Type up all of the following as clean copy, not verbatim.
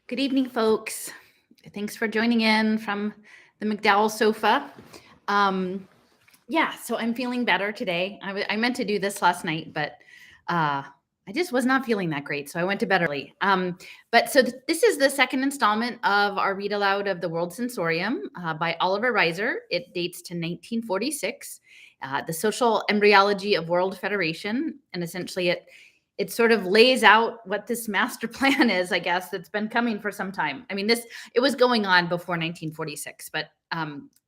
Good evening, folks. Thanks for joining in from the McDowell sofa. So I'm feeling better today. I meant to do this last night, but I just was not feeling that great, so I went to bed early. This is the second installment of our read aloud of the World Sensorium by Oliver Reiser. It dates to 1946, the social embryology of world federation, and essentially it sort of lays out what this master plan is, I guess, that's been coming for some time. I mean, it was going on before 1946, but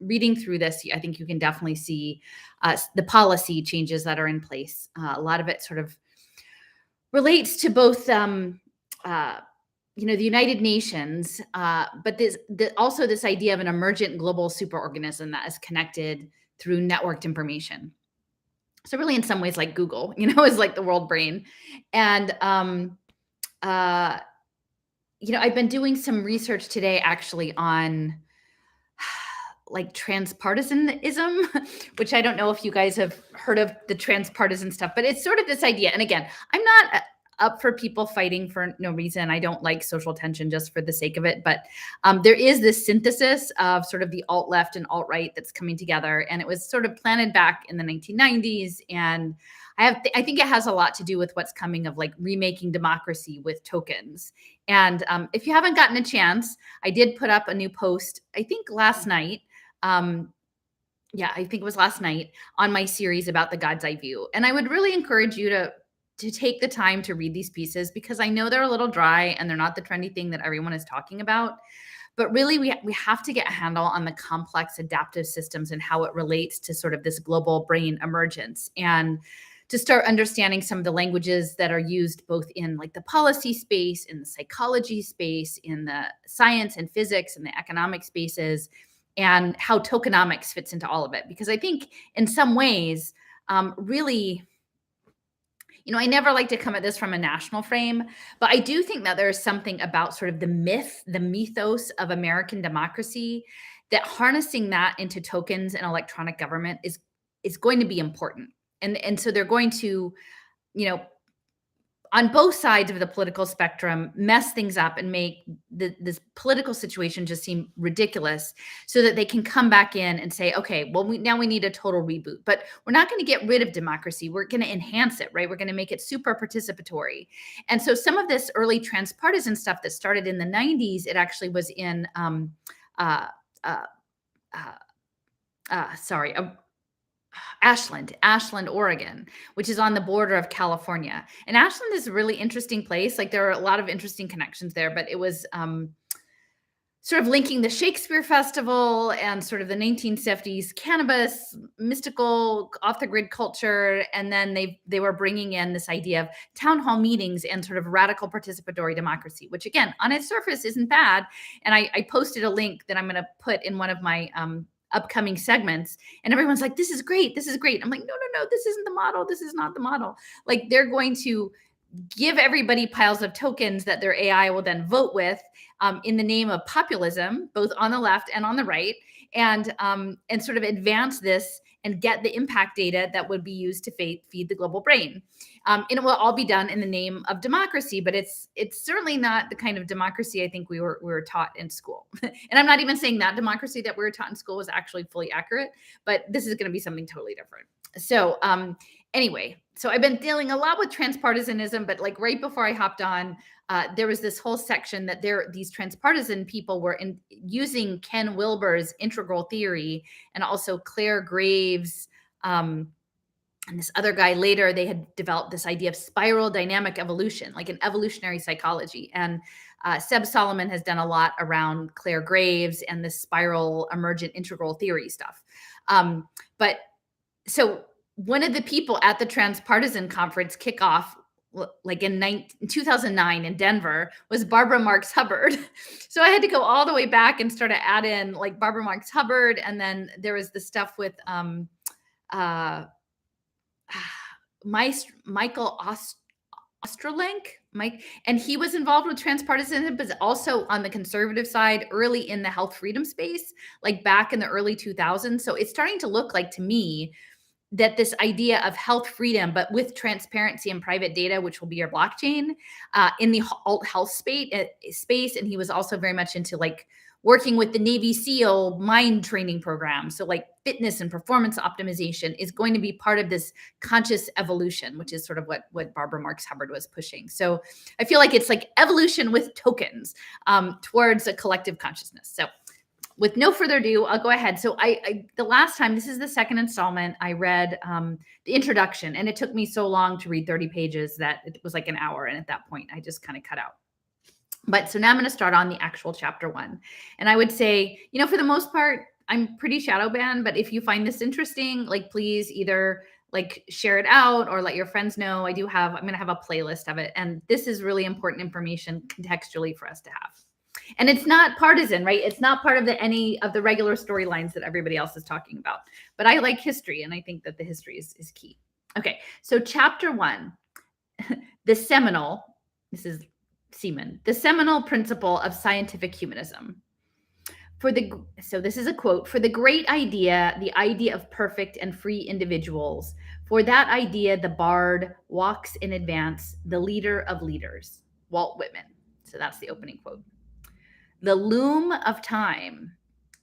reading through this, I think you can definitely see the policy changes that are in place. A lot of it sort of relates to both, the United Nations, but also this idea of an emergent global superorganism that is connected through networked information. So really, in some ways, like Google, is like the world brain. And, I've been doing some research today actually on like transpartisanism, which I don't know if you guys have heard of the transpartisan stuff, but it's sort of this idea. And again, I'm not up for people fighting for no reason. I don't like social tension just for the sake of it. But there is this synthesis of sort of the alt left and alt right that's coming together. And it was sort of planted back in the 1990s. And I think it has a lot to do with what's coming of like remaking democracy with tokens. And if you haven't gotten a chance, I did put up a new post, I think last night. I think it was last night on my series about the God's eye view. And I would really encourage you to take the time to read these pieces, because I know they're a little dry and they're not the trendy thing that everyone is talking about. But really, we have to get a handle on the complex adaptive systems and how it relates to sort of this global brain emergence, and to start understanding some of the languages that are used both in like the policy space, in the psychology space, in the science and physics and the economic spaces, and how tokenomics fits into all of it. Because I think in some ways, really, I never like to come at this from a national frame, but I do think that there is something about sort of the mythos of American democracy, that harnessing that into tokens and electronic government is going to be important. And so they're going to, on both sides of the political spectrum, mess things up and make this political situation just seem ridiculous, so that they can come back in and say, okay, well, now we need a total reboot. But we're not going to get rid of democracy. We're going to enhance it, right? We're going to make it super participatory. And so some of this early transpartisan stuff that started in the 90s, it actually was in, Ashland, Oregon, which is on the border of California. And Ashland is a really interesting place. Like, there are a lot of interesting connections there, but it was sort of linking the Shakespeare Festival and sort of the 1970s cannabis, mystical, off-the-grid culture. And then they were bringing in this idea of town hall meetings and sort of radical participatory democracy, which again, on its surface isn't bad. And I posted a link that I'm going to put in one of my upcoming segments, and everyone's like, this is great, I'm like, no, this isn't the model, this is not the model. Like, they're going to give everybody piles of tokens that their AI will then vote with, in the name of populism, both on the left and on the right, and sort of advance this and get the impact data that would be used to feed the global brain. And it will all be done in the name of democracy, but it's certainly not the kind of democracy I think we were taught in school. And I'm not even saying that democracy that we were taught in school was actually fully accurate, but this is going to be something totally different. So anyway, so I've been dealing a lot with transpartisanism, but like right before I hopped on, there was this whole section that these transpartisan people were using Ken Wilber's integral theory, and also Claire Graves, and this other guy later. They had developed this idea of spiral dynamic evolution, like an evolutionary psychology. And Seb Solomon has done a lot around Claire Graves and this spiral emergent integral theory stuff. But so one of the people at the Transpartisan Conference kickoff, like in 2009 in Denver, was Barbara Marx Hubbard. So I had to go all the way back and start to add in like Barbara Marx Hubbard. And then there was the stuff with Michael Osterlenk, and he was involved with transpartisanism, but also on the conservative side, early in the health freedom space, like back in the early 2000s. So it's starting to look like, to me, that this idea of health freedom, but with transparency and private data, which will be your blockchain, in the alt health space. And he was also very much into like working with the Navy SEAL mind training program. So like fitness and performance optimization is going to be part of this conscious evolution, which is sort of what Barbara Marx Hubbard was pushing. So I feel like it's like evolution with tokens towards a collective consciousness. So with no further ado, I'll go ahead. So the last time, this is the second installment, I read the introduction, and it took me so long to read 30 pages that it was like an hour. And at that point, I just kind of cut out. But so now I'm going to start on the actual chapter 1. And I would say, you know, for the most part, I'm pretty shadow banned, but if you find this interesting, like please either like share it out or let your friends know. I'm going to have a playlist of it. And this is really important information contextually for us to have. And it's not partisan, right? It's not part of any of the regular storylines that everybody else is talking about. But I like history, and I think that the history is key. Okay, so chapter 1, the seminal principle of scientific humanism. So this is a quote: "For the great idea, the idea of perfect and free individuals, for that idea the bard walks in advance, the leader of leaders." Walt Whitman. So that's the opening quote. The loom of time.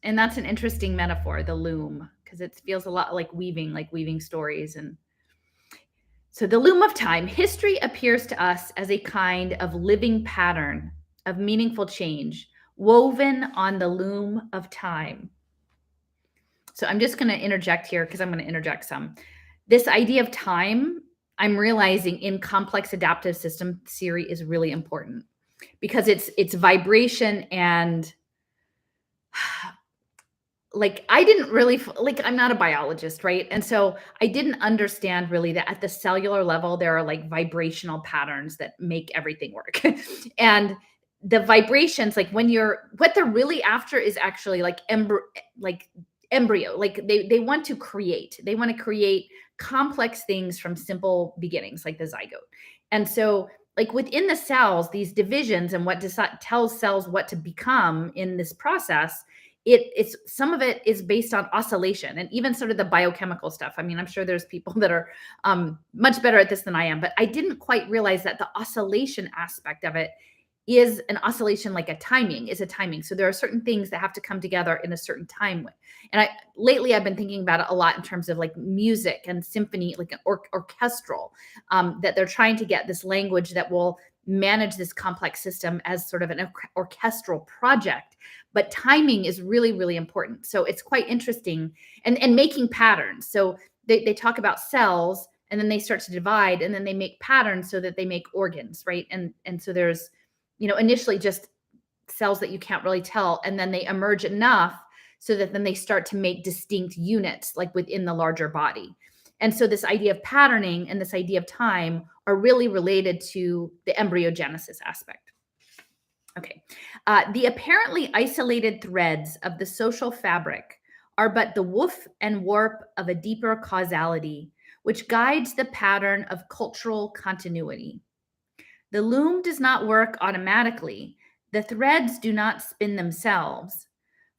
And that's an interesting metaphor, the loom, because it feels a lot like weaving stories. And so the loom of time, history appears to us as a kind of living pattern of meaningful change woven on the loom of time. So I'm just going to interject here because I'm going to interject some. This idea of time, I'm realizing in complex adaptive system theory is really important, because it's vibration and like I didn't really like, I'm not a biologist, right? And so I didn't understand really that at the cellular level there are like vibrational patterns that make everything work. And the vibrations, like what they're really after is actually like embryo, like they want to create complex things from simple beginnings, like the zygote. And so like within the cells, these divisions and what tells cells what to become in this process, it's some of it is based on oscillation and even sort of the biochemical stuff. I mean, I'm sure there's people that are much better at this than I am, but I didn't quite realize that the oscillation aspect of it is an oscillation, like a timing. So there are certain things that have to come together in a certain time. And lately I've been thinking about it a lot in terms of like music and symphony, like an orchestral, that they're trying to get this language that will manage this complex system as sort of an orchestral project. But timing is really, really important. So it's quite interesting, and making patterns. So they talk about cells, and then they start to divide, and then they make patterns so that they make organs, right? And so there's, initially just cells that you can't really tell, and then they emerge enough so that then they start to make distinct units like within the larger body. And so this idea of patterning and this idea of time are really related to the embryogenesis aspect. Okay. The apparently isolated threads of the social fabric are but the woof and warp of a deeper causality, which guides the pattern of cultural continuity. The loom does not work automatically. The threads do not spin themselves.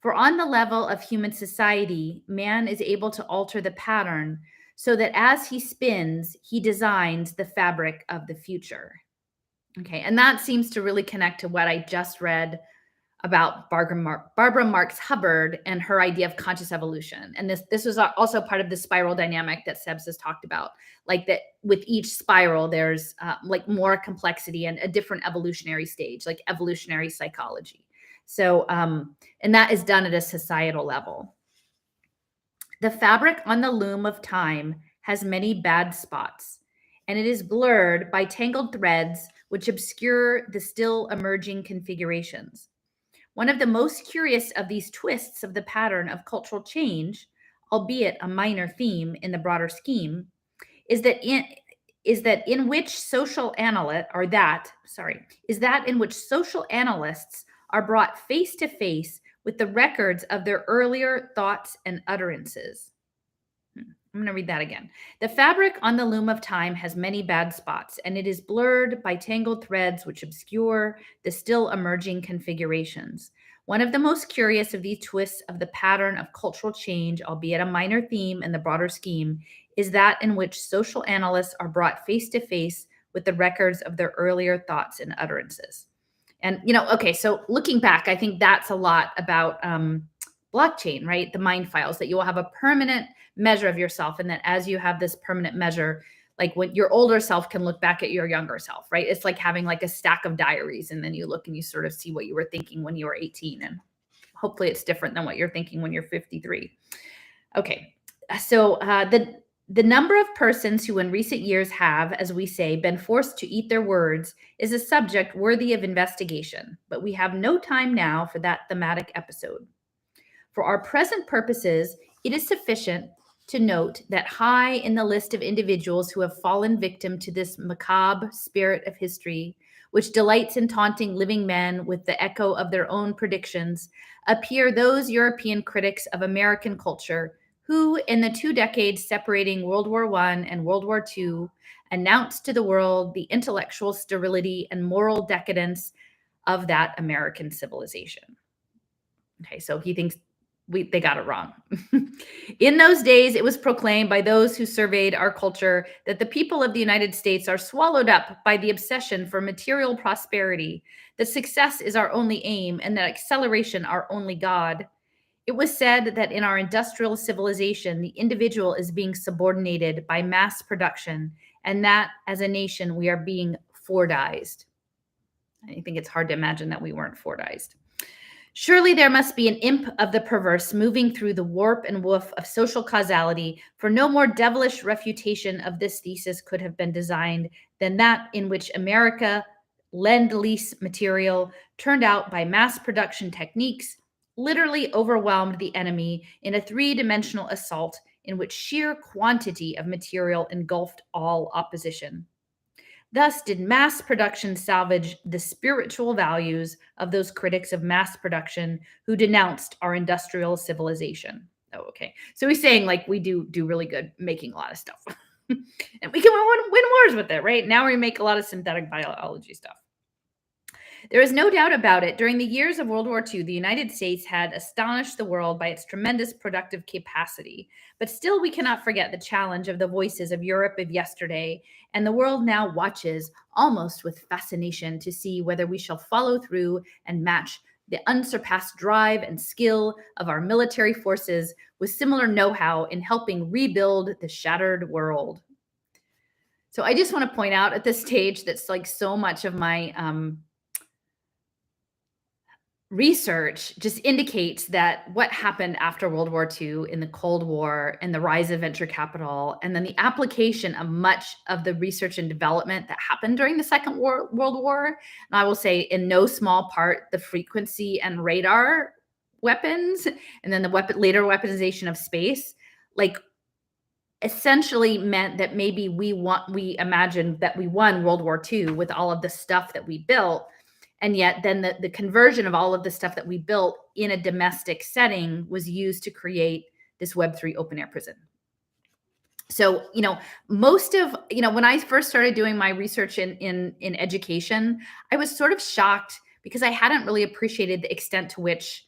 For on the level of human society, man is able to alter the pattern so that as he spins, he designs the fabric of the future. Okay, and that seems to really connect to what I just read about Barbara Marx Hubbard and her idea of conscious evolution. And this was also part of the spiral dynamic that Sebs has talked about, like that with each spiral, there's like more complexity and a different evolutionary stage, like evolutionary psychology. So, and that is done at a societal level. The fabric on the loom of time has many bad spots, and it is blurred by tangled threads which obscure the still emerging configurations. One of the most curious of these twists of the pattern of cultural change, albeit a minor theme in the broader scheme, is that in which social analysts are brought face to face with the records of their earlier thoughts and utterances. I'm going to read that again. The fabric on the loom of time has many bad spots, and it is blurred by tangled threads which obscure the still emerging configurations. One of the most curious of these twists of the pattern of cultural change, albeit a minor theme in the broader scheme, is that in which social analysts are brought face to face with the records of their earlier thoughts and utterances. And, okay, so looking back, I think that's a lot about blockchain, right? The mind files, that you will have a permanent measure of yourself. And that as you have this permanent measure, like when your older self can look back at your younger self, right? It's like having like a stack of diaries, and then you look and you sort of see what you were thinking when you were 18. And hopefully it's different than what you're thinking when you're 53. Okay, so the number of persons who in recent years have, as we say, been forced to eat their words is a subject worthy of investigation, but we have no time now for that thematic episode. For our present purposes, it is sufficient to note that high in the list of individuals who have fallen victim to this macabre spirit of history, which delights in taunting living men with the echo of their own predictions, appear those European critics of American culture who, in the 2 decades separating World War I and World War II, announced to the world the intellectual sterility and moral decadence of that American civilization. Okay, so he thinks they got it wrong. In those days, it was proclaimed by those who surveyed our culture that the people of the United States are swallowed up by the obsession for material prosperity, that success is our only aim, and that acceleration our only God. It was said that in our industrial civilization, the individual is being subordinated by mass production, and that as a nation, we are being Fordized. I think it's hard to imagine that we weren't Fordized. Surely there must be an imp of the perverse moving through the warp and woof of social causality, for no more devilish refutation of this thesis could have been designed than that in which America, lend-lease material, turned out by mass production techniques, literally overwhelmed the enemy in a 3-dimensional assault in which sheer quantity of material engulfed all opposition. Thus did mass production salvage the spiritual values of those critics of mass production who denounced our industrial civilization. Oh, okay. So he's saying like we do really good making a lot of stuff. And we can win wars with it, right? Now we make a lot of synthetic biology stuff. There is no doubt about it. During the years of World War II, the United States had astonished the world by its tremendous productive capacity. But still, we cannot forget the challenge of the voices of Europe of yesterday, and the world now watches almost with fascination to see whether we shall follow through and match the unsurpassed drive and skill of our military forces with similar know-how in helping rebuild the shattered world. So I just want to point out at this stage that's like so much of my research just indicates that what happened after World War II in the Cold War and the rise of venture capital, and then the application of much of the research and development that happened during the Second World War, and I will say in no small part, the frequency and radar weapons, and then the later weaponization of space, like essentially meant that maybe we imagined that we won World War II with all of the stuff that we built. And yet then the conversion of all of the stuff that we built in a domestic setting was used to create this Web3 open air prison. So, most of, when I first started doing my research in education, I was sort of shocked because I hadn't really appreciated the extent to which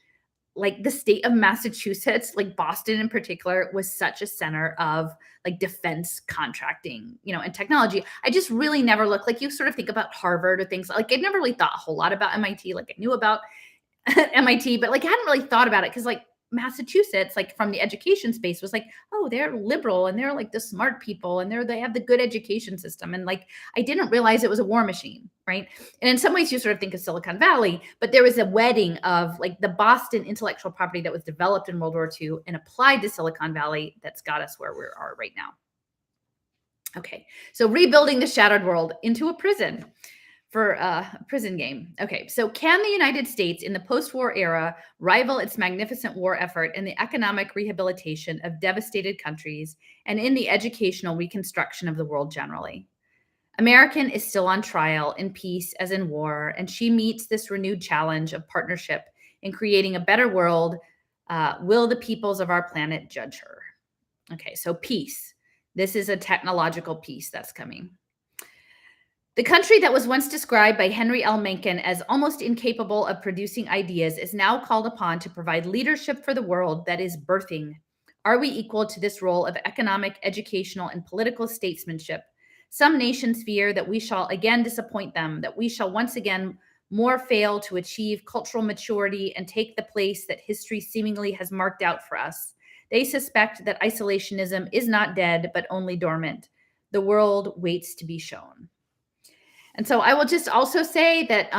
like the state of Massachusetts, like Boston in particular, was such a center of like defense contracting, and technology. I just really never looked, like you sort of think about Harvard or things like I never really thought a whole lot about MIT. Like I knew about MIT, but like I hadn't really thought about it because like Massachusetts, like from the education space, was like, oh, they're liberal and they're like the smart people and they have the good education system. And like I didn't realize it was a war machine, right? And in some ways you sort of think of Silicon Valley, but there was a wedding of like the Boston intellectual property that was developed in World War II and applied to Silicon Valley that's got us where we are right now. Okay, so rebuilding the shattered world into a prison. For a prison game. Okay, so can the United States in the post-war era rival its magnificent war effort in the economic rehabilitation of devastated countries and in the educational reconstruction of the world generally? American is still on trial in peace as in war, and she meets this renewed challenge of partnership in creating a better world. Will the peoples of our planet judge her? Okay, so peace. This is a technological peace that's coming. The country that was once described by Henry L. Mencken as almost incapable of producing ideas is now called upon to provide leadership for the world that is birthing Are we equal to this role of economic, educational, and political statesmanship? Some nations fear that we shall again disappoint them, that we shall once again more fail to achieve cultural maturity and take the place that history seemingly has marked out for us. They suspect that isolationism is not dead, but only dormant. The world waits to be shown. And so I will just also say that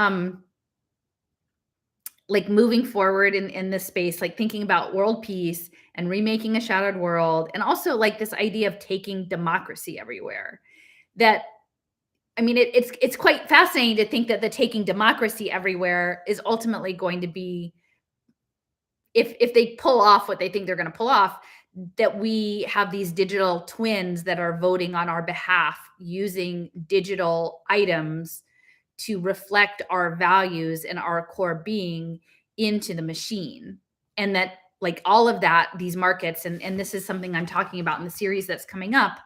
like moving forward in this space, like thinking about world peace and remaking a shattered world, and also like this idea of taking democracy everywhere. That, I mean, it's quite fascinating to think that the taking democracy everywhere is ultimately going to be, if they pull off what they think they're going to pull off, that we have these digital twins that are voting on our behalf using digital items to reflect our values and our core being into the machine. And that like all of that, these markets, and this is something I'm talking about in the series that's coming up,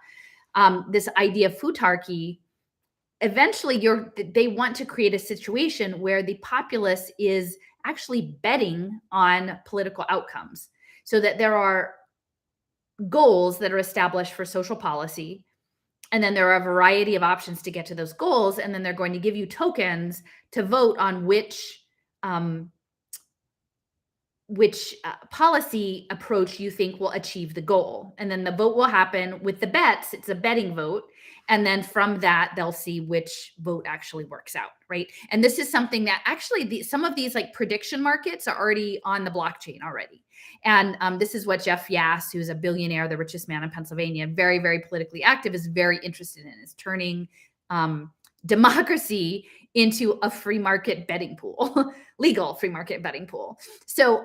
this idea of futarchy, eventually they want to create a situation where the populace is actually betting on political outcomes, so that there are goals that are established for social policy, and then there are a variety of options to get to those goals, and then they're going to give you tokens to vote on which policy approach you think will achieve the goal. And then the vote will happen with the bets. It's a betting vote. And then from that, they'll see which vote actually works out, right? And this is something that actually some of these like prediction markets are already on the blockchain already. And this is what Jeff Yass, who's a billionaire, the richest man in Pennsylvania, very, very politically active, is very interested in, is turning democracy into a free market betting pool, legal free market betting pool. So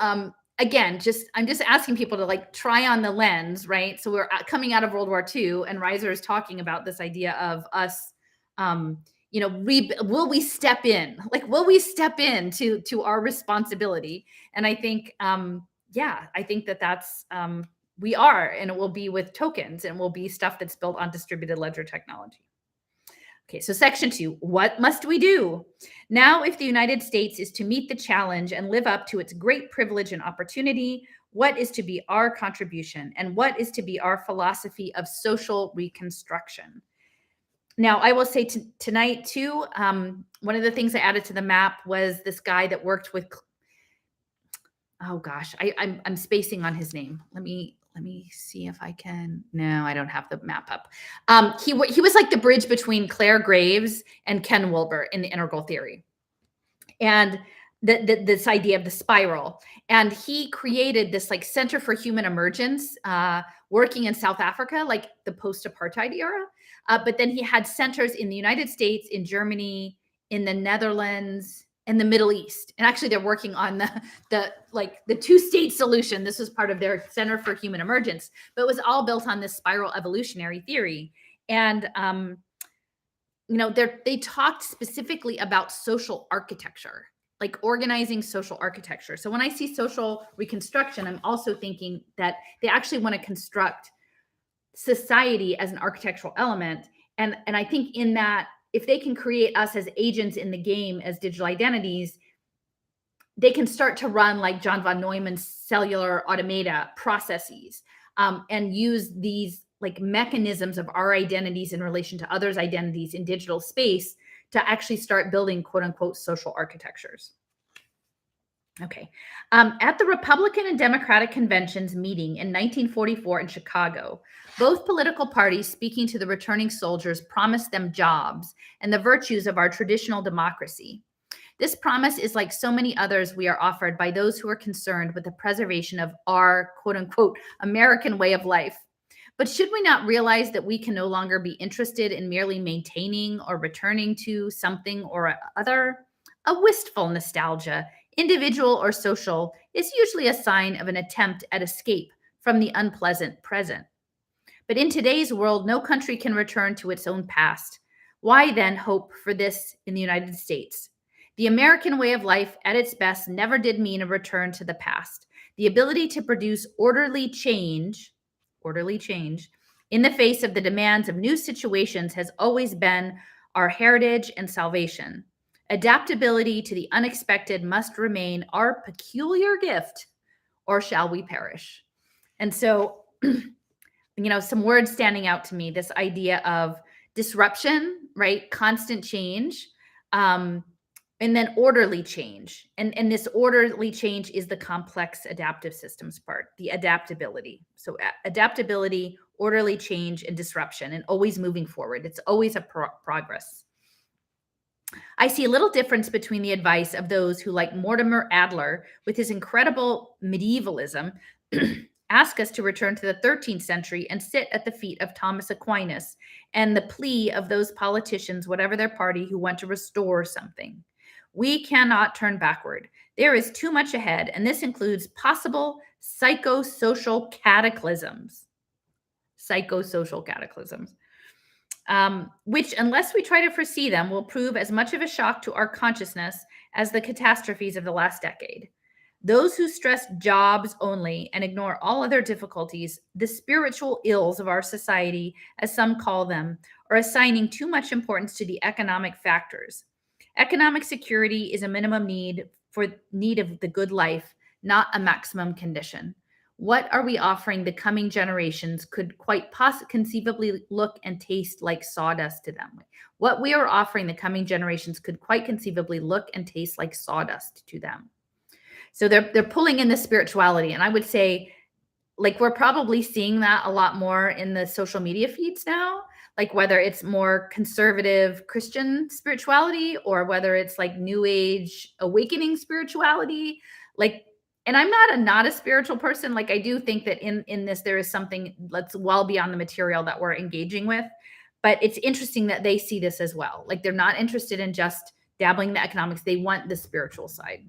again, I'm just asking people to like try on the lens, right? So we're coming out of World War II, and Reiser is talking about this idea of us, will we step in? Like, will we step in to our responsibility? And I think, I think that's we are, and it will be with tokens, and will be stuff that's built on distributed ledger technology. Okay, so section 2, what must we do? Now, if the United States is to meet the challenge and live up to its great privilege and opportunity, what is to be our contribution, and what is to be our philosophy of social reconstruction? Now, I will say tonight too, one of the things I added to the map was this guy that worked with, oh gosh, I'm spacing on his name. Let me see if I can. No, I don't have the map up. He was like the bridge between Claire Graves and Ken Wilber in the integral theory, and this idea of the spiral. And he created this like Center for Human Emergence, working in South Africa, like the post-apartheid era. But then he had centers in the United States, in Germany, in the Netherlands, and the Middle East. And actually they're working on the two-state solution. This was part of their Center for Human Emergence, but it was all built on this spiral evolutionary theory. And, they talked specifically about social architecture, like organizing social architecture. So when I see social reconstruction, I'm also thinking that they actually want to construct society as an architectural element. And I think in that, if they can create us as agents in the game as digital identities, they can start to run like John von Neumann's cellular automata processes, and use these like mechanisms of our identities in relation to others' identities in digital space to actually start building quote unquote social architectures. Okay. At the Republican and Democratic conventions meeting in 1944 in Chicago, both political parties speaking to the returning soldiers promised them jobs and the virtues of our traditional democracy. This promise is like so many others we are offered by those who are concerned with the preservation of our quote unquote American way of life. But should we not realize that we can no longer be interested in merely maintaining or returning to something or other? A wistful nostalgia, individual or social, is usually a sign of an attempt at escape from the unpleasant present. But in today's world, no country can return to its own past. Why then hope for this in the United States? The American way of life at its best never did mean a return to the past. The ability to produce orderly change in the face of the demands of new situations has always been our heritage and salvation. Adaptability to the unexpected must remain our peculiar gift, or shall we perish? And so some words standing out to me, this idea of disruption, right? Constant change, and then orderly change. And this orderly change is the complex adaptive systems part, the adaptability. So adaptability, orderly change, and disruption, and always moving forward. It's always a progress. I see little difference between the advice of those who, like Mortimer Adler, with his incredible medievalism, ask us to return to the 13th century and sit at the feet of Thomas Aquinas, and the plea of those politicians, whatever their party, who want to restore something. We cannot turn backward. There is too much ahead, and this includes possible psychosocial cataclysms. Psychosocial cataclysms. Which, unless we try to foresee them, will prove as much of a shock to our consciousness as the catastrophes of the last decade. Those who stress jobs only and ignore all other difficulties, the spiritual ills of our society, as some call them, are assigning too much importance to the economic factors. Economic security is a minimum need of the good life, not a maximum condition. What are we offering the coming generations could quite conceivably look and taste like sawdust to them. What we are offering the coming generations could quite conceivably look and taste like sawdust to them. So they're pulling in the spirituality. And I would say, like, we're probably seeing that a lot more in the social media feeds now, like whether it's more conservative Christian spirituality or whether it's like new age awakening spirituality. And I'm not a spiritual person. Like, I do think that in this, there is something that's well beyond the material that we're engaging with. But it's interesting that they see this as well. Like, they're not interested in just dabbling in the economics. They want the spiritual side.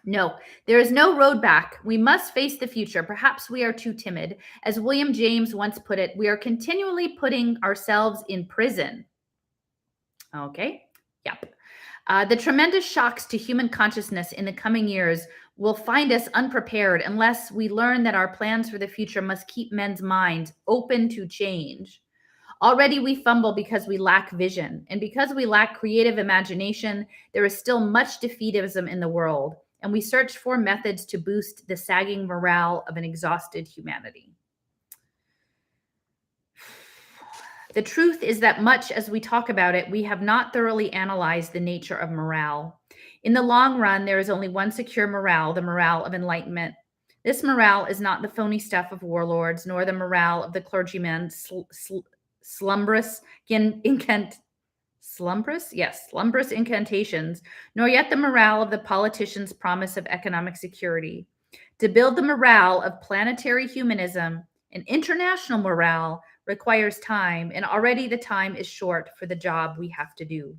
No, there is no road back. We must face the future. Perhaps we are too timid. As William James once put it, we are continually putting ourselves in prison. Okay, yep. The tremendous shocks to human consciousness in the coming years will find us unprepared unless we learn that our plans for the future must keep men's minds open to change. Already we fumble because we lack vision, and because we lack creative imagination, there is still much defeatism in the world, and we search for methods to boost the sagging morale of an exhausted humanity. The truth is that much as we talk about it, we have not thoroughly analyzed the nature of morale. In the long run, there is only one secure morale, the morale of enlightenment. This morale is not the phony stuff of warlords, nor the morale of the clergyman slumbrous incantations, nor yet the morale of the politician's promise of economic security. To build the morale of planetary humanism, an international morale, requires time, and already the time is short for the job we have to do.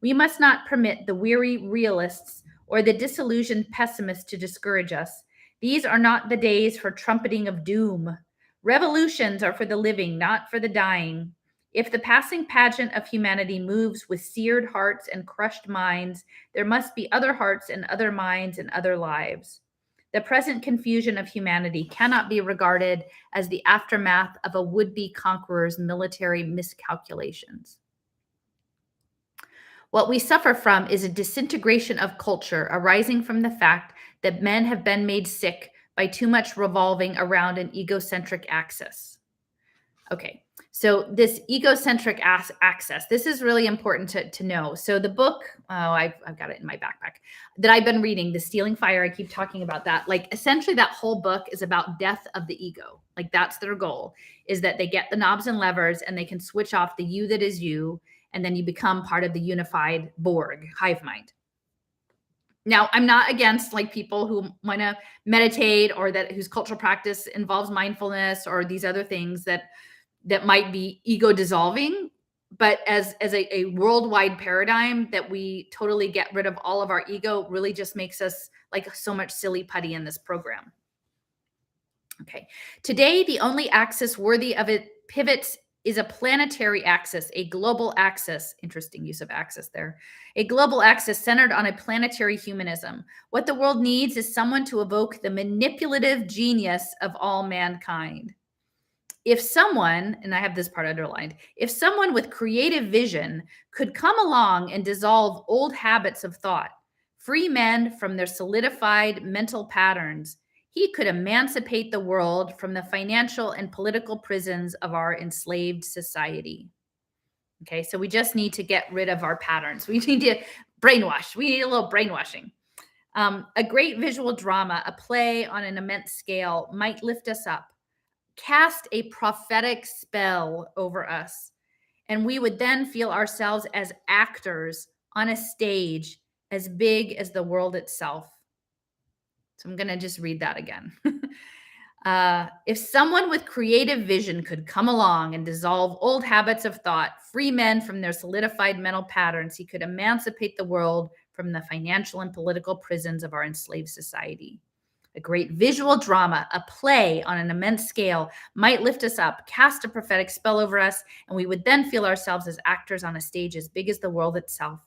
We must not permit the weary realists or the disillusioned pessimists to discourage us. These are not the days for trumpeting of doom. Revolutions are for the living, not for the dying. If the passing pageant of humanity moves with seared hearts and crushed minds, there must be other hearts and other minds and other lives. The present confusion of humanity cannot be regarded as the aftermath of a would-be conqueror's military miscalculations. What we suffer from is a disintegration of culture arising from the fact that men have been made sick by too much revolving around an egocentric axis. Okay, so this egocentric axis, this is really important to know. So the book, I've got it in my backpack, that I've been reading, The Stealing Fire, I keep talking about that. Like, essentially that whole book is about death of the ego. Like, that's their goal, is that they get the knobs and levers and they can switch off the you that is you, and then you become part of the unified Borg, hive mind. Now, I'm not against like people who want to meditate or whose cultural practice involves mindfulness or these other things that might be ego dissolving, but as a worldwide paradigm that we totally get rid of all of our ego really just makes us like so much silly putty in this program. Okay, today the only axis worthy of it pivots is a planetary axis, a global axis. Interesting use of axis there. A global axis centered on a planetary humanism. What the world needs is someone to evoke the manipulative genius of all mankind. If someone, and I have this part underlined, if someone with creative vision could come along and dissolve old habits of thought, free men from their solidified mental patterns, he could emancipate the world from the financial and political prisons of our enslaved society. Okay, so we just need to get rid of our patterns. We need to brainwash. We need a little brainwashing. A great visual drama, a play on an immense scale, might lift us up, cast a prophetic spell over us, and we would then feel ourselves as actors on a stage as big as the world itself. So I'm going to just read that again. If someone with creative vision could come along and dissolve old habits of thought, free men from their solidified mental patterns, he could emancipate the world from the financial and political prisons of our enslaved society. A great visual drama, a play on an immense scale, might lift us up, cast a prophetic spell over us, and we would then feel ourselves as actors on a stage as big as the world itself.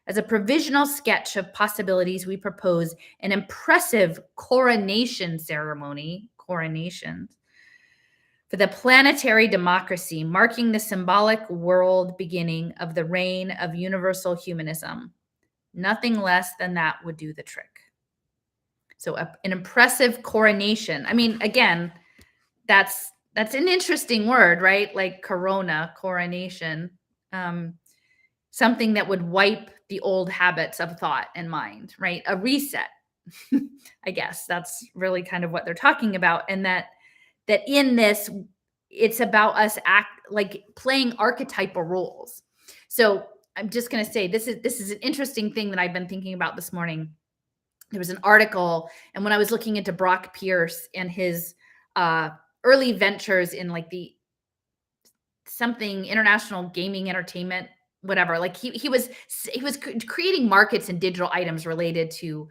As a provisional sketch of possibilities, we propose an impressive coronation ceremony, coronations, for the planetary democracy, marking the symbolic world beginning of the reign of universal humanism. Nothing less than that would do the trick. So an impressive coronation. I mean, again, that's an interesting word, right? Like coronation. Something that would wipe the old habits of thought and mind, right? A reset. I guess that's really kind of what they're talking about. And that in this, it's about us playing archetypal roles. So I'm just going to say, this is an interesting thing that I've been thinking about this morning. There was an article, and when I was looking into Brock Pierce and his early ventures in like the something international gaming entertainment, whatever, like he was creating markets and digital items related to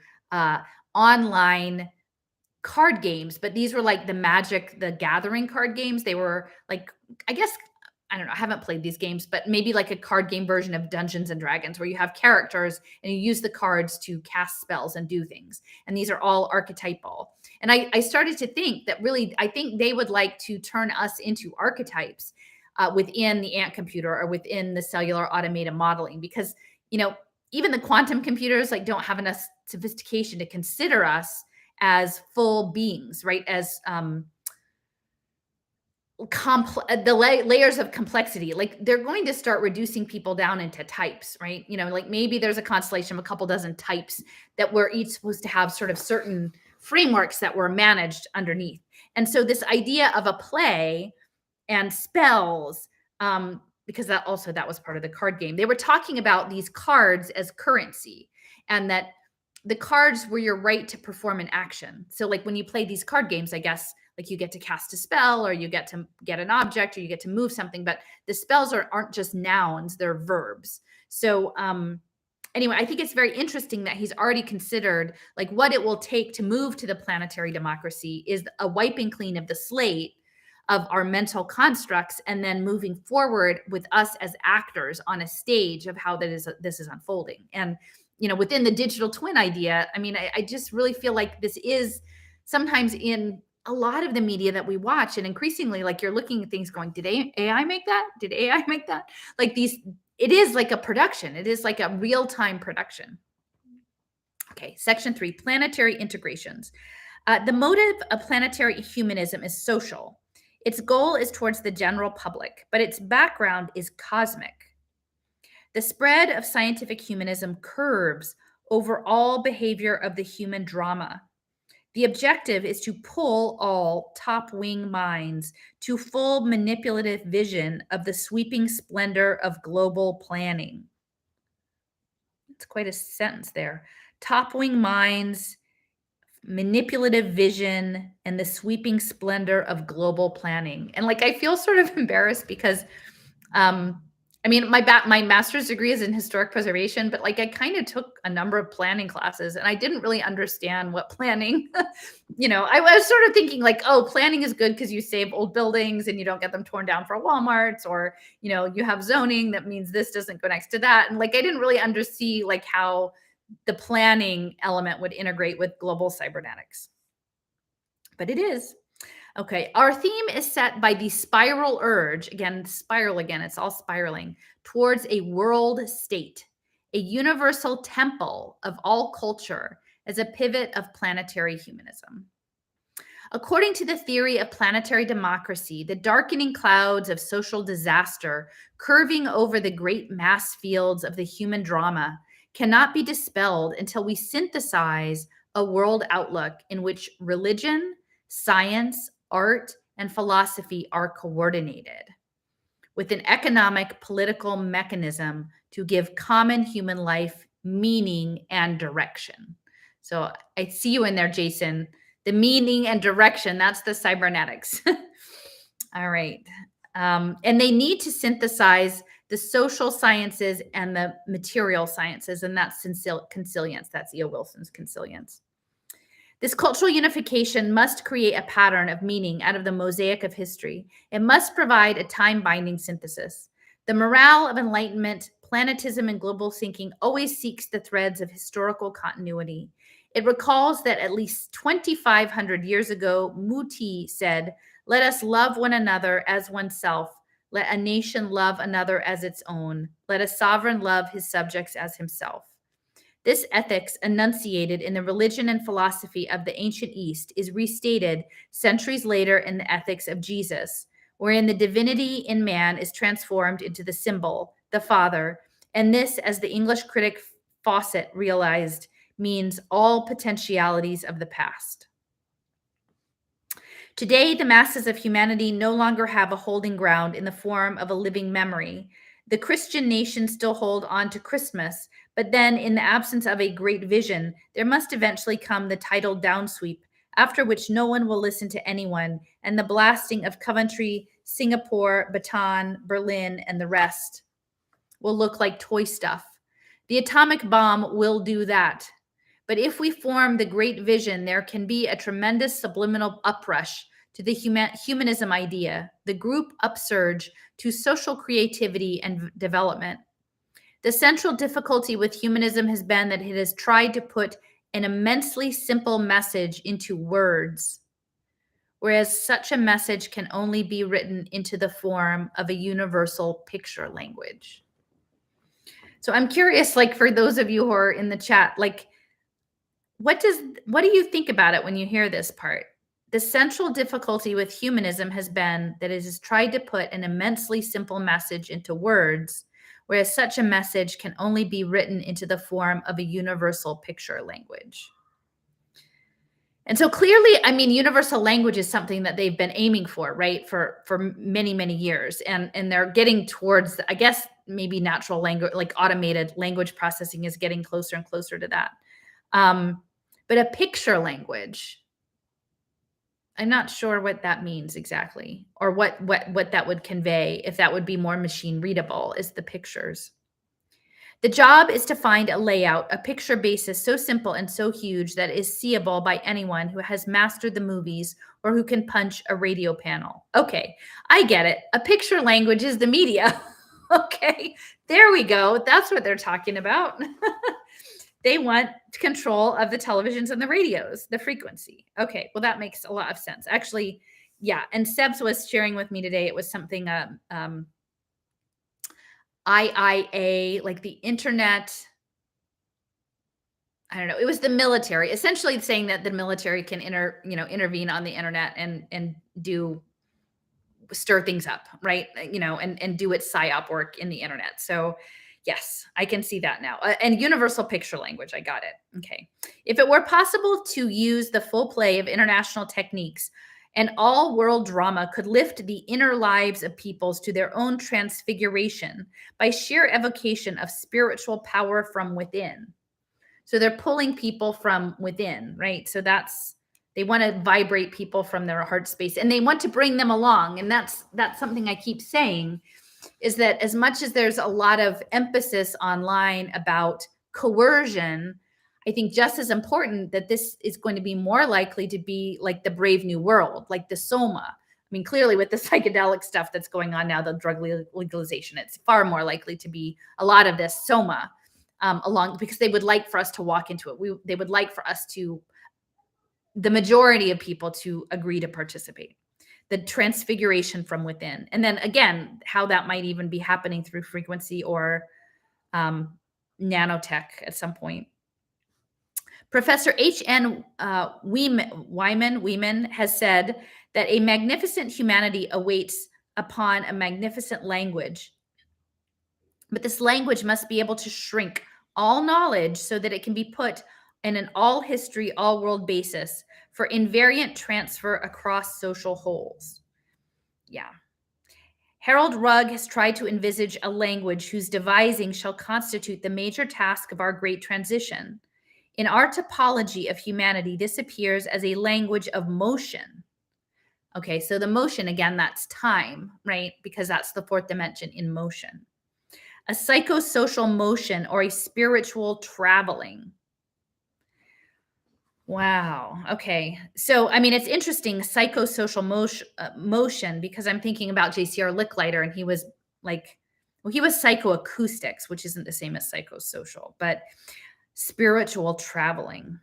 online card games, but these were like the Magic the Gathering card games. They were like, I guess, I don't know, I haven't played these games, but maybe like a card game version of Dungeons and Dragons where you have characters and you use the cards to cast spells and do things. And these are all archetypal. And I started to think that really, I think they would like to turn us into archetypes within the Ant computer or within the cellular automated modeling, because, you know, even the quantum computers like don't have enough sophistication to consider us as full beings, right? As the layers of complexity, like they're going to start reducing people down into types, right? You know, like maybe there's a constellation of a couple dozen types that we're each supposed to have sort of certain frameworks that were managed underneath. And so this idea of a play and spells, because that was part of the card game. They were talking about these cards as currency, and that the cards were your right to perform an action. So like when you play these card games, I guess, like you get to cast a spell, or you get to get an object, or you get to move something, but the spells aren't just nouns, they're verbs. So anyway, I think it's very interesting that he's already considered like what it will take to move to the planetary democracy is a wiping clean of the slate of our mental constructs, and then moving forward with us as actors on a stage of how this is unfolding. And, you know, within the digital twin idea, I mean, I just really feel like this is sometimes in a lot of the media that we watch, and increasingly, like you're looking at things going, did AI make that? Did AI make that? Like it is like a production. It is like a real-time production. Okay, section 3, planetary integrations. The motive of planetary humanism is social. Its goal is towards the general public, but its background is cosmic. The spread of scientific humanism curves over all behavior of the human drama. The objective is to pull all top wing minds to full manipulative vision of the sweeping splendor of global planning. It's quite a sentence there. Top wing minds, manipulative vision, and the sweeping splendor of global planning. And like, I feel sort of embarrassed because, I mean, my master's degree is in historic preservation, but like I kind of took a number of planning classes and I didn't really understand what planning, you know, I was sort of thinking like, oh, planning is good because you save old buildings and you don't get them torn down for Walmarts, or, you know, you have zoning that means this doesn't go next to that. And like, I didn't really understand like how the planning element would integrate with global cybernetics, but it is. Okay, our theme is set by the spiral urge, again, spiral again, it's all spiraling, towards a world state, a universal temple of all culture as a pivot of planetary humanism. According to the theory of planetary democracy, the darkening clouds of social disaster curving over the great mass fields of the human drama cannot be dispelled until we synthesize a world outlook in which religion, science, art, and philosophy are coordinated with an economic political mechanism to give common human life meaning and direction. So I see you in there, Jason. The meaning and direction, that's the cybernetics. All right. And they need to synthesize the social sciences and the material sciences, and that's consilience. That's E.O. Wilson's consilience. This cultural unification must create a pattern of meaning out of the mosaic of history. It must provide a time-binding synthesis. The morale of enlightenment, planetism, and global thinking always seeks the threads of historical continuity. It recalls that at least 2,500 years ago, Muti said, "Let us love one another as oneself. Let a nation love another as its own. Let a sovereign love his subjects as himself." This ethics, enunciated in the religion and philosophy of the ancient East, is restated centuries later in the ethics of Jesus, wherein the divinity in man is transformed into the symbol, the Father. And this, as the English critic Fawcett realized, means all potentialities of the past. Today, the masses of humanity no longer have a holding ground in the form of a living memory. The Christian nations still hold on to Christmas, but then, in the absence of a great vision, there must eventually come the tidal downsweep, after which no one will listen to anyone, and the blasting of Coventry, Singapore, Bataan, Berlin, and the rest will look like toy stuff. The atomic bomb will do that. But if we form the great vision, there can be a tremendous subliminal uprush to the humanism idea, the group upsurge to social creativity and development. The central difficulty with humanism has been that it has tried to put an immensely simple message into words, whereas such a message can only be written into the form of a universal picture language. So I'm curious, like, for those of you who are in the chat, like, what do you think about it when you hear this part? The central difficulty with humanism has been that it has tried to put an immensely simple message into words, whereas such a message can only be written into the form of a universal picture language. And so clearly, I mean, universal language is something that they've been aiming for, right, for many, many years. And they're getting towards, I guess, maybe natural language, like automated language processing is getting closer and closer to that. But a picture language, I'm not sure what that means exactly, or what that would convey, if that would be more machine readable, is the pictures. The job is to find a layout, a picture basis so simple and so huge that it is seeable by anyone who has mastered the movies or who can punch a radio panel. Okay, I get it. A picture language is the media. Okay, there we go. That's what they're talking about. They want control of the televisions and the radios, the frequency. Okay, well, that makes a lot of sense. Actually, yeah, and Sebs was sharing with me today, it was something, IIA, like the internet, I don't know, it was the military, essentially saying that the military can intervene on the internet and stir things up, right? And do its psyop work in the internet. So yes, I can see that now. And universal picture language, I got it. Okay. If it were possible to use the full play of international techniques, and all world drama could lift the inner lives of peoples to their own transfiguration by sheer evocation of spiritual power from within. So they're pulling people from within, right? So they want to vibrate people from their heart space, and they want to bring them along. And that's something I keep saying, is that as much as there's a lot of emphasis online about coercion, I think just as important that this is going to be more likely to be like the Brave New World, like the Soma. I mean, clearly with the psychedelic stuff that's going on now, the drug legalization, it's far more likely to be a lot of this Soma because they would like for us to walk into it. They would like for us the majority of people to agree to participate. The transfiguration from within. And then again, how that might even be happening through frequency or nanotech at some point. Professor H.N. Wyman has said that a magnificent humanity awaits upon a magnificent language, but this language must be able to shrink all knowledge so that it can be put in an all history, all world basis for invariant transfer across social wholes. Yeah. Harold Rugg has tried to envisage a language whose devising shall constitute the major task of our great transition. In our topology of humanity, this appears as a language of motion. Okay, so the motion, again, that's time, right? Because that's the fourth dimension in motion. A psychosocial motion or a spiritual traveling. Wow. Okay. So, I mean, it's interesting, psychosocial motion, because I'm thinking about JCR Licklider, and he was like, well, he was psychoacoustics, which isn't the same as psychosocial, but spiritual traveling.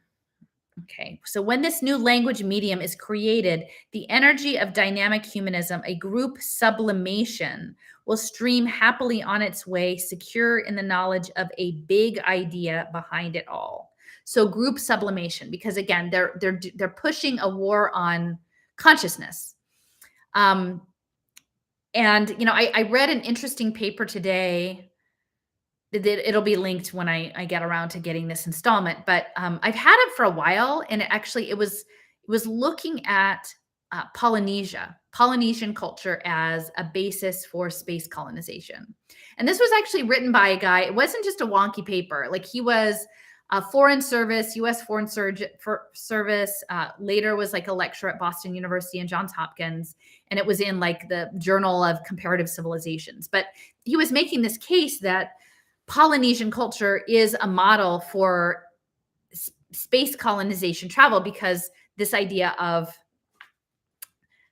Okay. So, when this new language medium is created, the energy of dynamic humanism, a group sublimation, will stream happily on its way, secure in the knowledge of a big idea behind it all. So group sublimation, because again, they're pushing a war on consciousness. And I read an interesting paper today. It'll be linked when I get around to getting this installment. But I've had it for a while, and it was looking at Polynesian culture as a basis for space colonization. And this was actually written by a guy. It wasn't just a wonky paper. Like, he was Foreign Service, U.S. Foreign Service, later was like a lecturer at Boston University and Johns Hopkins, and it was in like the Journal of Comparative Civilizations. But he was making this case that Polynesian culture is a model for space colonization travel, because this idea of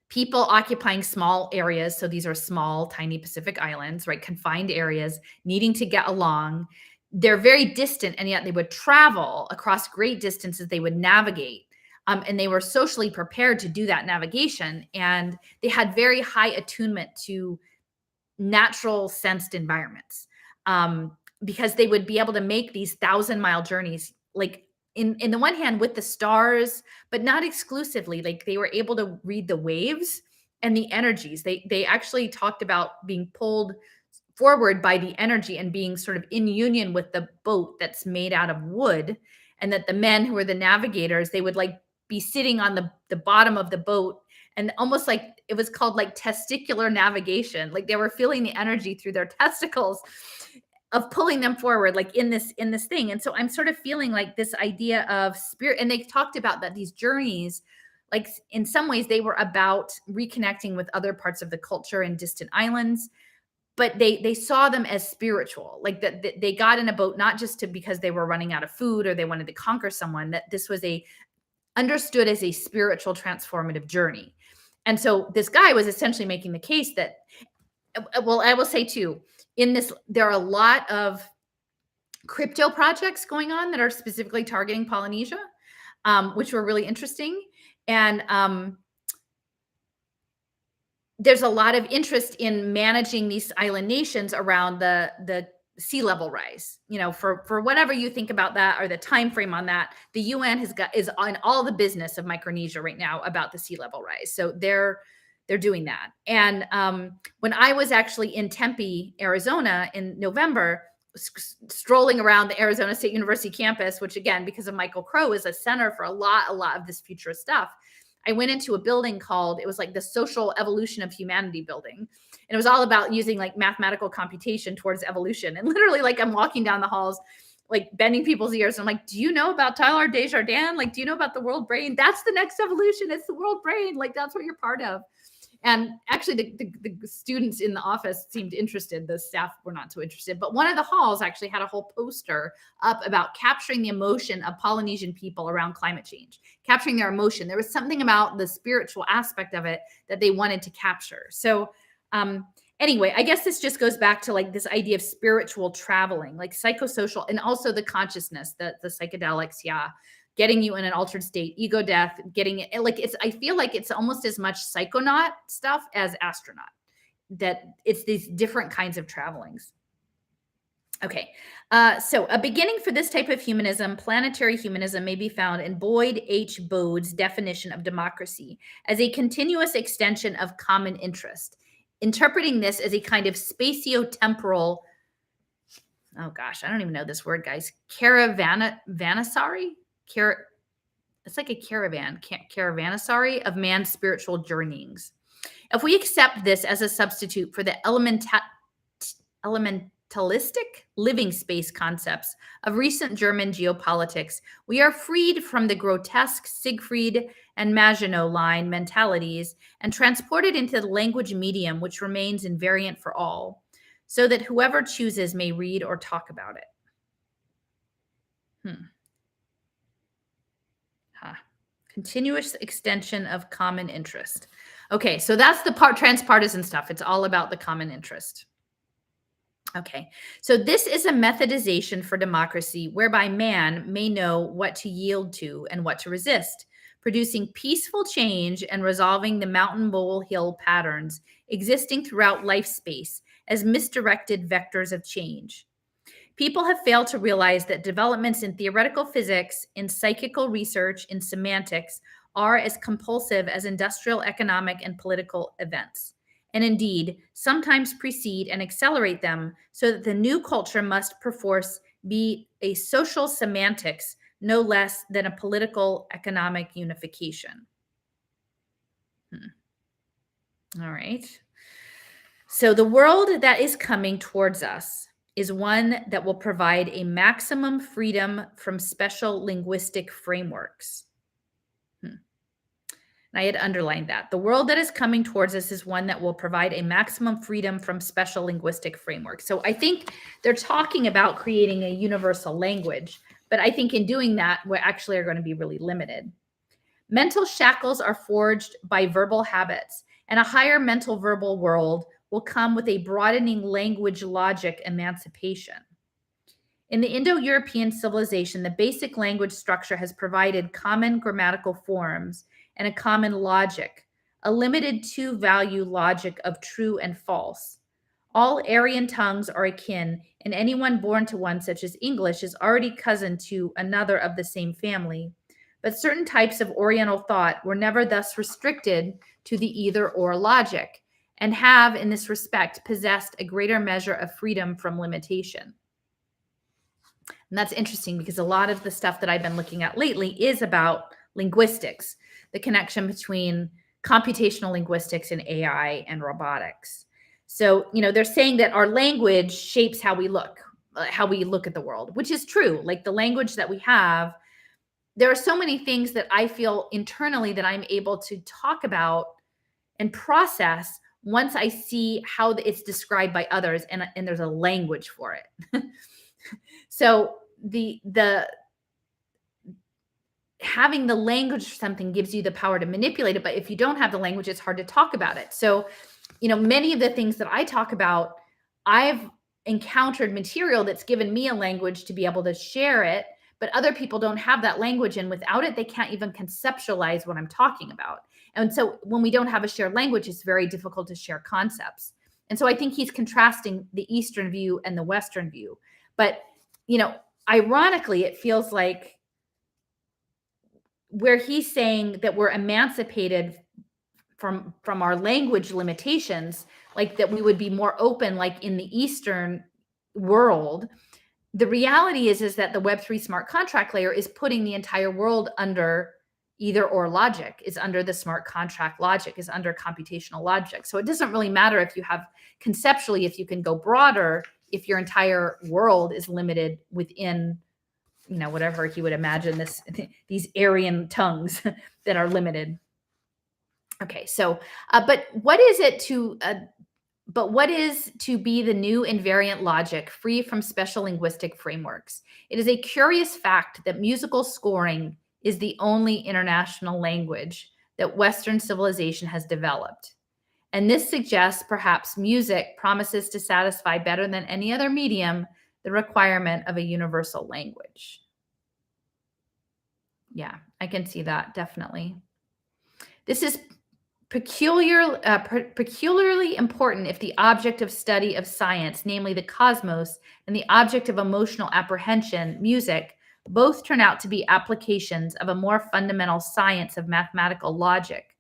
people occupying small areas, so these are small, tiny Pacific islands, right, confined areas, needing to get along. They're very distant, and yet they would travel across great distances. They would navigate, and they were socially prepared to do that navigation. And they had very high attunement to natural sensed environments, because they would be able to make these 1,000-mile journeys, like in the one hand with the stars, but not exclusively. Like, they were able to read the waves and the energies. They actually talked about being pulled forward by the energy and being sort of in union with the boat that's made out of wood, and that the men who were the navigators, they would like be sitting on the bottom of the boat, and almost like it was called like testicular navigation. Like, they were feeling the energy through their testicles of pulling them forward, like in this thing. And so I'm sort of feeling like this idea of spirit, and they talked about that these journeys, like in some ways they were about reconnecting with other parts of the culture in distant islands, but they saw them as spiritual, like that they got in a boat not just because they were running out of food or they wanted to conquer someone, that this was understood as a spiritual transformative journey. And so this guy was essentially making the case that, well, I will say too, in this, there are a lot of crypto projects going on that are specifically targeting Polynesia, which were really interesting. And there's a lot of interest in managing these island nations around the sea level rise. For whatever you think about that or the time frame on that, the UN is on all the business of Micronesia right now about the sea level rise. So they're doing that. And when I was actually in Tempe, Arizona in November, strolling around the Arizona State University campus, which again, because of Michael Crow, is a center for a lot of this futurist stuff. I went into a building it was like the Social Evolution of Humanity building. And it was all about using like mathematical computation towards evolution. And literally, like, I'm walking down the halls, like bending people's ears. And I'm like, do you know about Tyler Desjardins? Like, do you know about the world brain? That's the next evolution. It's the world brain. Like, that's what you're part of. And actually, the students in the office seemed interested. The staff were not so interested. But one of the halls actually had a whole poster up about capturing the emotion of Polynesian people around climate change, capturing their emotion. There was something about the spiritual aspect of it that they wanted to capture. So anyway, I guess this just goes back to like this idea of spiritual traveling, like psychosocial, and also the consciousness, the psychedelics, getting you in an altered state, ego death, getting it like I feel like it's almost as much psychonaut stuff as astronaut, that it's these different kinds of travelings. Okay. So a beginning for this type of humanism, planetary humanism, may be found in Boyd H. Bode's definition of democracy as a continuous extension of common interest, interpreting this as a kind of spatio-temporal, oh gosh, I don't even know this word, guys, caravanasari? It's like a caravanasari of man's spiritual journeyings. If we accept this as a substitute for the elementalistic living space concepts of recent German geopolitics, we are freed from the grotesque Siegfried and Maginot Line mentalities and transported into the language medium which remains invariant for all, so that whoever chooses may read or talk about it. Continuous extension of common interest. Okay, so that's the transpartisan stuff. It's all about the common interest. Okay, so this is a methodization for democracy whereby man may know what to yield to and what to resist, producing peaceful change and resolving the mountain molehill patterns existing throughout life space as misdirected vectors of change. People have failed to realize that developments in theoretical physics, in psychical research, in semantics are as compulsive as industrial, economic, and political events, and indeed sometimes precede and accelerate them, so that the new culture must perforce be a social semantics no less than a political economic unification. All right. So the world that is coming towards us is one that will provide a maximum freedom from special linguistic frameworks. And I had underlined that. The world that is coming towards us is one that will provide a maximum freedom from special linguistic frameworks. So I think they're talking about creating a universal language, but I think in doing that, we actually are going to be really limited. Mental shackles are forged by verbal habits, and a higher mental verbal world will come with a broadening language logic emancipation. In the Indo-European civilization, the basic language structure has provided common grammatical forms and a common logic, a limited two-value logic of true and false. All Aryan tongues are akin, and anyone born to one, such as English, is already cousin to another of the same family. But certain types of Oriental thought were never thus restricted to the either-or logic, and have, in this respect, possessed a greater measure of freedom from limitation. And that's interesting because a lot of the stuff that I've been looking at lately is about linguistics, the connection between computational linguistics and AI and robotics. So, they're saying that our language shapes how we look at the world, which is true. Like the language that we have, there are so many things that I feel internally that I'm able to talk about and process once I see how it's described by others, and there's a language for it. So the having the language for something gives you the power to manipulate it, but if you don't have the language, it's hard to talk about it. So, many of the things that I talk about, I've encountered material that's given me a language to be able to share it, but other people don't have that language, and without it, they can't even conceptualize what I'm talking about. And so when we don't have a shared language, it's very difficult to share concepts. And so I think he's contrasting the Eastern view and the Western view. But, ironically, it feels like where he's saying that we're emancipated from our language limitations, like that we would be more open, like in the Eastern world. The reality is that the Web3 smart contract layer is putting the entire world under either or logic, is under the smart contract logic, is under computational logic. So it doesn't really matter if you have conceptually, if you can go broader, if your entire world is limited within, whatever he would imagine these Aryan tongues that are limited. Okay, so, but what is to be the new invariant logic free from special linguistic frameworks? It is a curious fact that musical scoring is the only international language that Western civilization has developed. And this suggests perhaps music promises to satisfy better than any other medium the requirement of a universal language. Yeah, I can see that, definitely. This is peculiarly important if the object of study of science, namely the cosmos, and the object of emotional apprehension, music, both turn out to be applications of a more fundamental science of mathematical logic,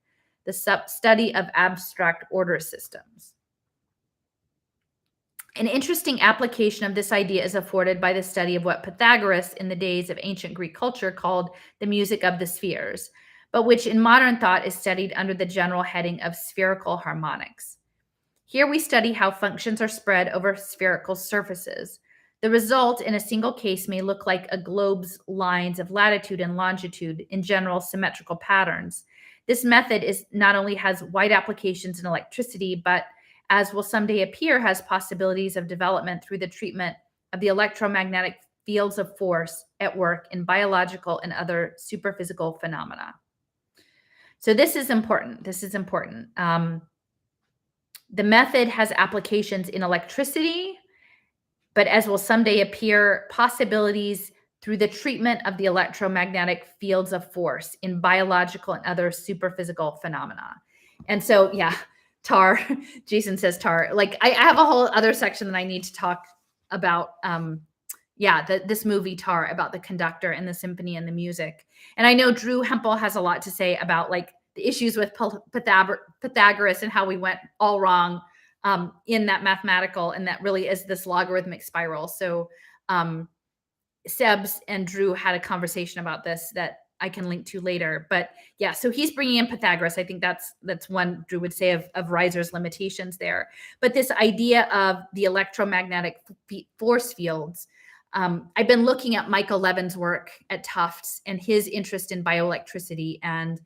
the study of abstract order systems. An interesting application of this idea is afforded by the study of what Pythagoras in the days of ancient Greek culture called the music of the spheres, but which in modern thought is studied under the general heading of spherical harmonics. Here we study how functions are spread over spherical surfaces. The result in a single case may look like a globe's lines of latitude and longitude in general symmetrical patterns. This method not only has wide applications in electricity, but as will someday appear, has possibilities of development through the treatment of the electromagnetic fields of force at work in biological and other superphysical phenomena. So this is important. The method has applications in electricity, but as will someday appear, possibilities through the treatment of the electromagnetic fields of force in biological and other superphysical phenomena. And so, yeah, Tar, Jason says Tar. Like I have a whole other section that I need to talk about. This movie Tar, about the conductor and the symphony and the music. And I know Drew Hempel has a lot to say about like the issues with Pythagoras and how we went all wrong in that mathematical, and that really is this logarithmic spiral. So Sebs and Drew had a conversation about this that I can link to later. But yeah, so he's bringing in Pythagoras. I think that's one Drew would say of Reiser's limitations there. But this idea of the electromagnetic force fields, I've been looking at Michael Levin's work at Tufts and his interest in bioelectricity and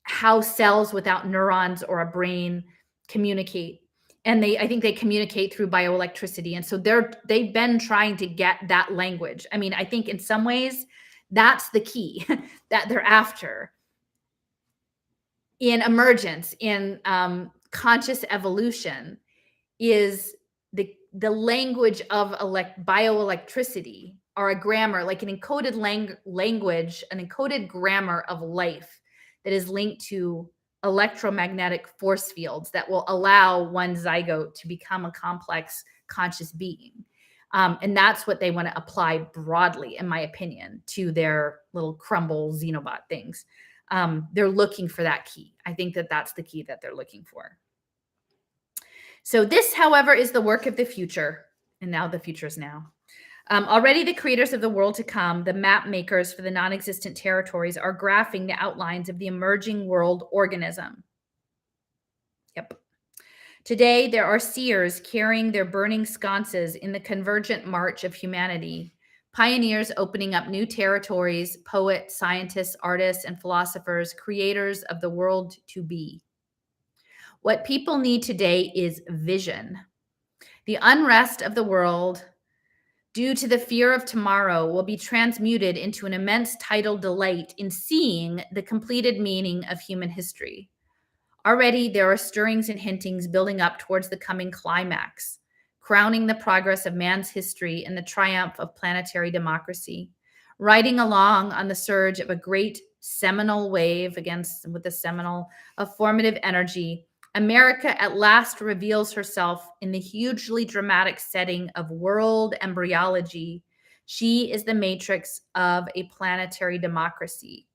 how cells without neurons or a brain communicate. And I think they communicate through bioelectricity. And so they've been trying to get that language. I mean, I think in some ways that's the key that they're after in emergence, in conscious evolution, is the language of bioelectricity, or a grammar, like an encoded language, an encoded grammar of life that is linked to electromagnetic force fields that will allow one zygote to become a complex conscious being. And that's what they want to apply broadly, in my opinion, to their little crumble xenobot things. They're looking for that key. I think that that's the key that they're looking for. So this, however, is the work of the future. And now the future is now. Already the creators of the world to come, the map makers for the non-existent territories, are graphing the outlines of the emerging world organism. Yep. Today, there are seers carrying their burning sconces in the convergent march of humanity, pioneers opening up new territories, poets, scientists, artists, and philosophers, creators of the world to be. What people need today is vision. The unrest of the world, due to the fear of tomorrow, will be transmuted into an immense tidal delight in seeing the completed meaning of human history. Already there are stirrings and hintings building up towards the coming climax, crowning the progress of man's history and the triumph of planetary democracy. Riding along on the surge of a great seminal wave, with the seminal of formative energy, America at last reveals herself in the hugely dramatic setting of world embryology. She is the matrix of a planetary democracy,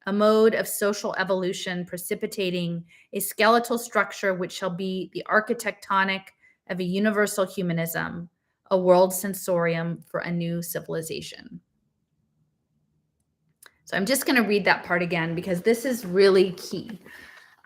a mode of social evolution precipitating a skeletal structure which shall be the architectonic of a universal humanism, a world sensorium for a new civilization. So I'm just going to read that part again because this is really key.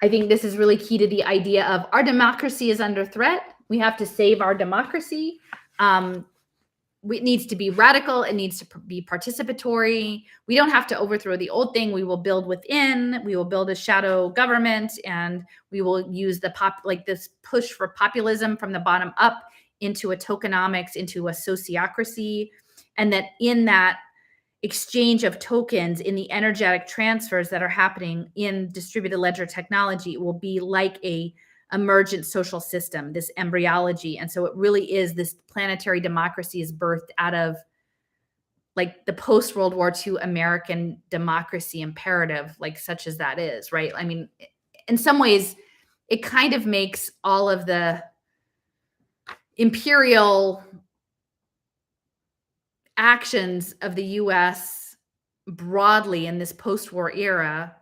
I think this is really key to the idea of our democracy is under threat. We have to save our democracy. It needs to be radical. It needs to be participatory. We don't have to overthrow the old thing. We will build within. We will build a shadow government, and we will use this push for populism from the bottom up into a tokenomics, into a sociocracy, and that in that exchange of tokens, in the energetic transfers that are happening in distributed ledger technology, it will be like a emergent social system, this embryology. And so it really is, this planetary democracy is birthed out of like the post-World War II American democracy imperative, like such as that is, right? I mean, in some ways, it kind of makes all of the imperial actions of the US broadly in this post-war era,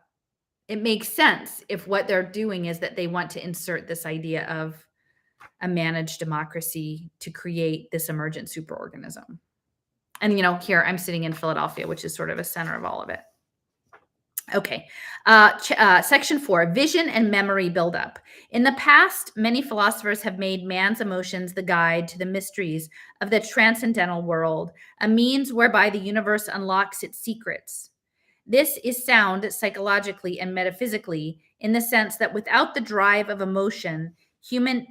it makes sense if what they're doing is that they want to insert this idea of a managed democracy to create this emergent superorganism. And, here I'm sitting in Philadelphia, which is sort of a center of all of it. Okay. Section 4, vision and memory buildup. In the past, many philosophers have made man's emotions the guide to the mysteries of the transcendental world, a means whereby the universe unlocks its secrets. This is sound psychologically and metaphysically in the sense that without the drive of emotion, human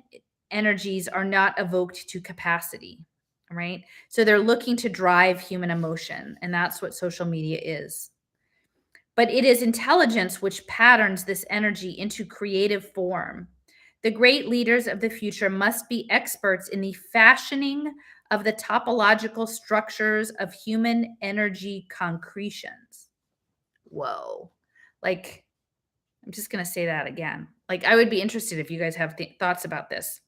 energies are not evoked to capacity, right? So they're looking to drive human emotion, and that's what social media is. But it is intelligence which patterns this energy into creative form. The great leaders of the future must be experts in the fashioning of the topological structures of human energy concretions. Whoa. Like, I'm just going to say that again. Like, I would be interested if you guys have thoughts about this.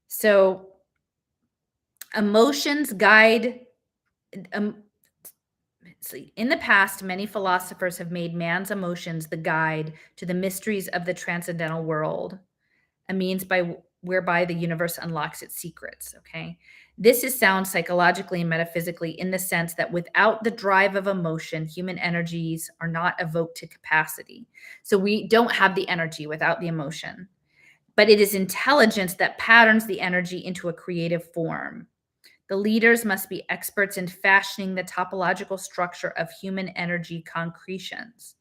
So, emotions guide. In the past, many philosophers have made man's emotions the guide to the mysteries of the transcendental world, a means whereby the universe unlocks its secrets. Okay. This is sound psychologically and metaphysically in the sense that without the drive of emotion, human energies are not evoked to capacity. So we don't have the energy without the emotion, but it is intelligence that patterns the energy into a creative form. The leaders must be experts in fashioning the topological structure of human energy concretions.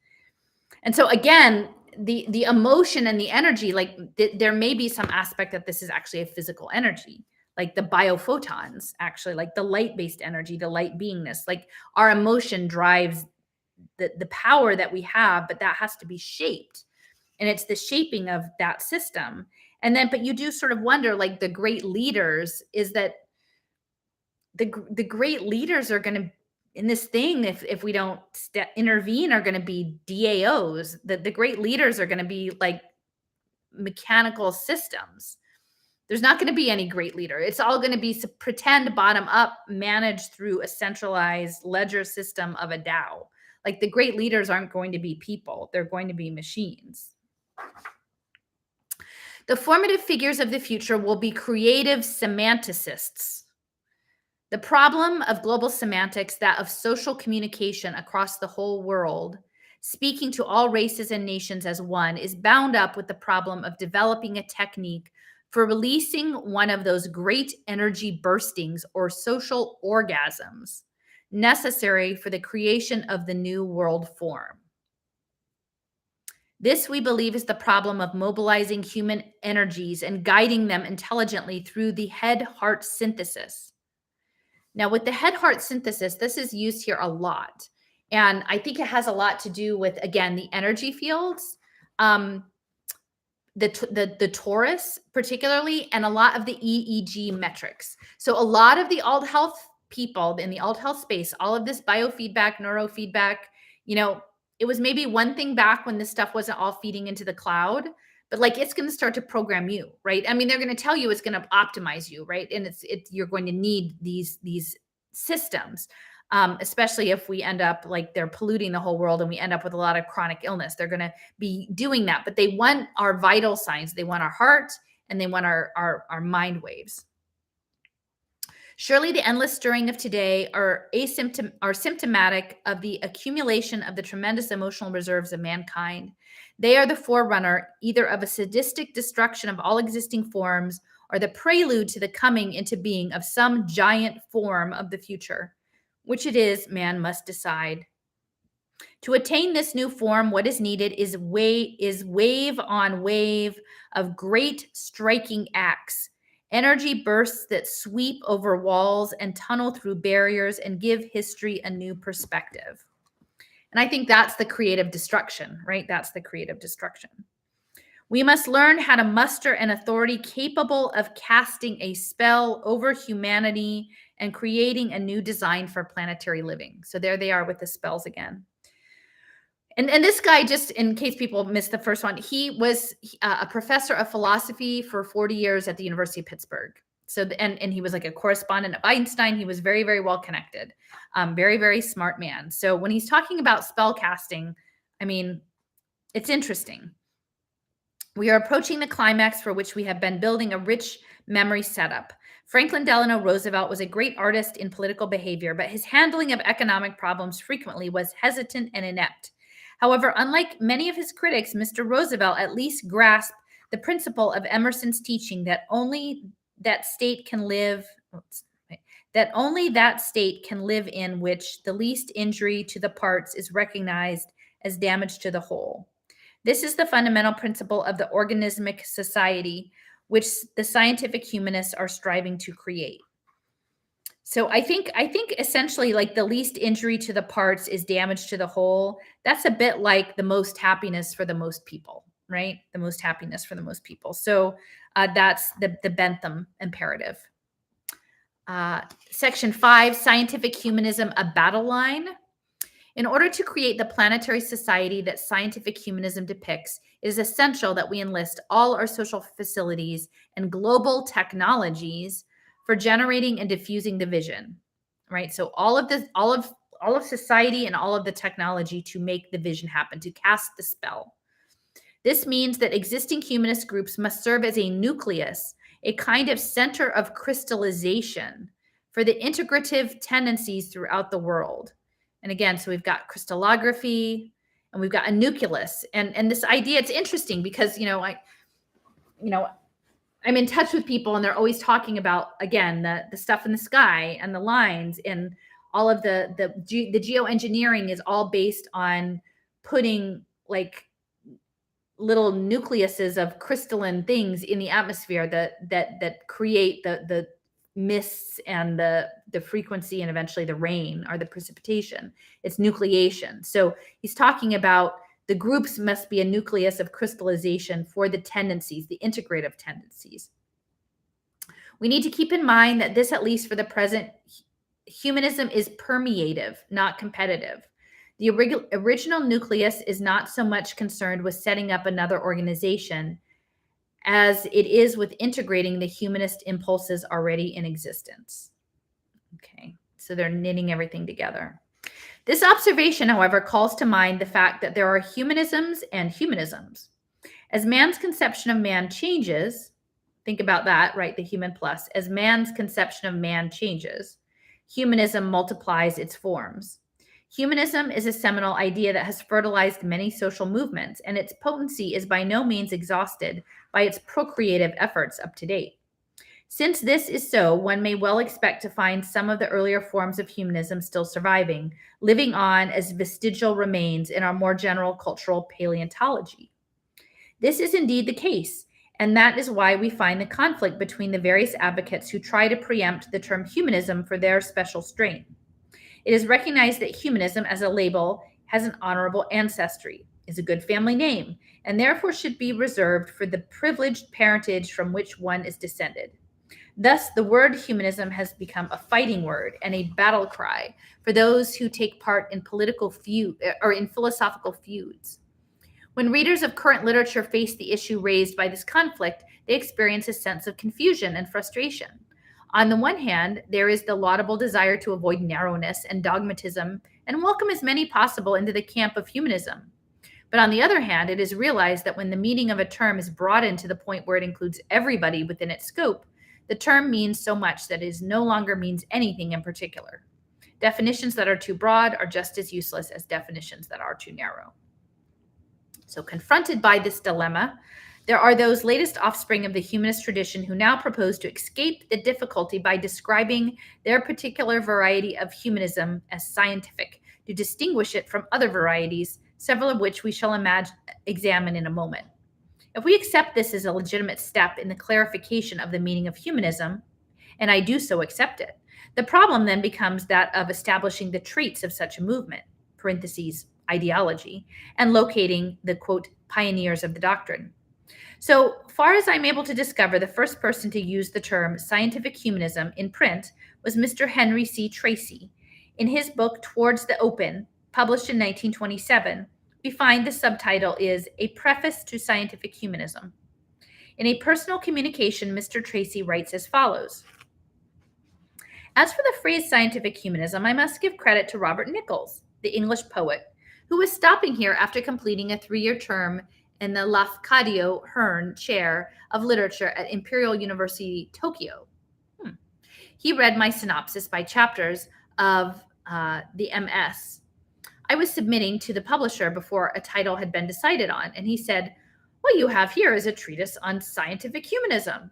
And so again, the emotion and the energy, like there may be some aspect that this is actually a physical energy, like the biophotons, actually, like the light-based energy, the light beingness, like our emotion drives the power that we have, but that has to be shaped. And it's the shaping of that system. And then, but you do sort of wonder, like the great leaders, is that the great leaders are going to, in this thing, if we don't intervene, are going to be DAOs. The great leaders are going to be like mechanical systems. There's not going to be any great leader. It's all going to be pretend bottom up, managed through a centralized ledger system of a DAO. Like the great leaders aren't going to be people. They're going to be machines. The formative figures of the future will be creative semanticists. The problem of global semantics, that of social communication across the whole world, speaking to all races and nations as one, is bound up with the problem of developing a technique for releasing one of those great energy burstings or social orgasms necessary for the creation of the new world form. This, we believe, is the problem of mobilizing human energies and guiding them intelligently through the head-heart synthesis. Now, with the head-heart synthesis, this is used here a lot. And I think it has a lot to do with, again, the energy fields, the torus particularly, and a lot of the EEG metrics. So a lot of the alt health people in the alt health space, all of this biofeedback, neurofeedback, it was maybe one thing back when this stuff wasn't all feeding into the cloud, but like it's going to start to program you, right? I mean, they're going to tell you it's going to optimize you, right? And you're going to need these systems, especially if we end up like they're polluting the whole world and we end up with a lot of chronic illness. They're going to be doing that, but they want our vital signs. They want our heart and they want our mind waves. Surely the endless stirring of today are symptomatic of the accumulation of the tremendous emotional reserves of mankind. They are the forerunner either of a sadistic destruction of all existing forms or the prelude to the coming into being of some giant form of the future. Which it is, man must decide. To attain this new form, what is needed is wave on wave of great striking acts, energy bursts that sweep over walls and tunnel through barriers and give history a new perspective. And I think that's the creative destruction, right? That's the creative destruction. We must learn how to muster an authority capable of casting a spell over humanity and creating a new design for planetary living. So there they are with the spells again. And this guy, just in case people missed the first one, he was a professor of philosophy for 40 years at the University of Pittsburgh. So, and he was like a correspondent of Einstein. He was very, very well connected, very, very smart man. So when he's talking about spell casting, I mean, it's interesting. We are approaching the climax for which we have been building a rich memory setup. Franklin Delano Roosevelt was a great artist in political behavior, but his handling of economic problems frequently was hesitant and inept. However, unlike many of his critics, Mr. Roosevelt at least grasped the principle of Emerson's teaching that only that state can live in which the least injury to the parts is recognized as damage to the whole. This is the fundamental principle of the organismic society, which the scientific humanists are striving to create. So I think essentially, like, the least injury to the parts is damage to the whole. That's a bit like the most happiness for the most people, right? The most happiness for the most people. So that's the Bentham imperative. Section 5, scientific humanism, a battle line. In order to create the planetary society that scientific humanism depicts, it is essential that we enlist all our social facilities and global technologies for generating and diffusing the vision, right? So all of society and all of the technology to make the vision happen, to cast the spell. This means that existing humanist groups must serve as a nucleus, a kind of center of crystallization for the integrative tendencies throughout the world. And again, so we've got crystallography and we've got a nucleus. And this idea, it's interesting because, I'm in touch with people and they're always talking about, again, the stuff in the sky and the lines and all of the geoengineering is all based on putting like little nucleuses of crystalline things in the atmosphere that create the mists and the frequency and eventually the rain or the precipitation. It's nucleation. So he's talking about the groups must be a nucleus of crystallization for the tendencies, the integrative tendencies. We need to keep in mind that this, at least for the present, humanism is permeative, not competitive. The original nucleus is not so much concerned with setting up another organization as it is with integrating the humanist impulses already in existence. Okay, so they're knitting everything together. This observation, however, calls to mind the fact that there are humanisms and humanisms. As man's conception of man changes, think about that, right? The human plus. As man's conception of man changes, humanism multiplies its forms. Humanism is a seminal idea that has fertilized many social movements, and its potency is by no means exhausted by its procreative efforts up to date. Since this is so, one may well expect to find some of the earlier forms of humanism still surviving, living on as vestigial remains in our more general cultural paleontology. This is indeed the case, and that is why we find the conflict between the various advocates who try to preempt the term humanism for their special strain. It is recognized that humanism as a label has an honorable ancestry, is a good family name, and therefore should be reserved for the privileged parentage from which one is descended. Thus, the word humanism has become a fighting word and a battle cry for those who take part in philosophical feuds. When readers of current literature face the issue raised by this conflict, they experience a sense of confusion and frustration. On the one hand, there is the laudable desire to avoid narrowness and dogmatism and welcome as many possible into the camp of humanism. But on the other hand, it is realized that when the meaning of a term is broadened to the point where it includes everybody within its scope, the term means so much that it no longer means anything in particular. Definitions that are too broad are just as useless as definitions that are too narrow. So, confronted by this dilemma, there are those latest offspring of the humanist tradition who now propose to escape the difficulty by describing their particular variety of humanism as scientific, to distinguish it from other varieties, several of which we shall examine in a moment. If we accept this as a legitimate step in the clarification of the meaning of humanism, and I do so accept it, the problem then becomes that of establishing the traits of such a movement, parentheses, ideology, and locating the, quote, pioneers of the doctrine. So far as I'm able to discover, the first person to use the term scientific humanism in print was Mr. Henry C. Tracy. In his book, Towards the Open, published in 1927, we find the subtitle is A Preface to Scientific Humanism. In a personal communication, Mr. Tracy writes as follows. As for the phrase scientific humanism, I must give credit to Robert Nichols, the English poet, who was stopping here after completing a 3-year term in the Lafcadio Hearn Chair of Literature at Imperial University, Tokyo. He read my synopsis by chapters of the MS I was submitting to the publisher before a title had been decided on, and he said, "What you have here is a treatise on scientific humanism."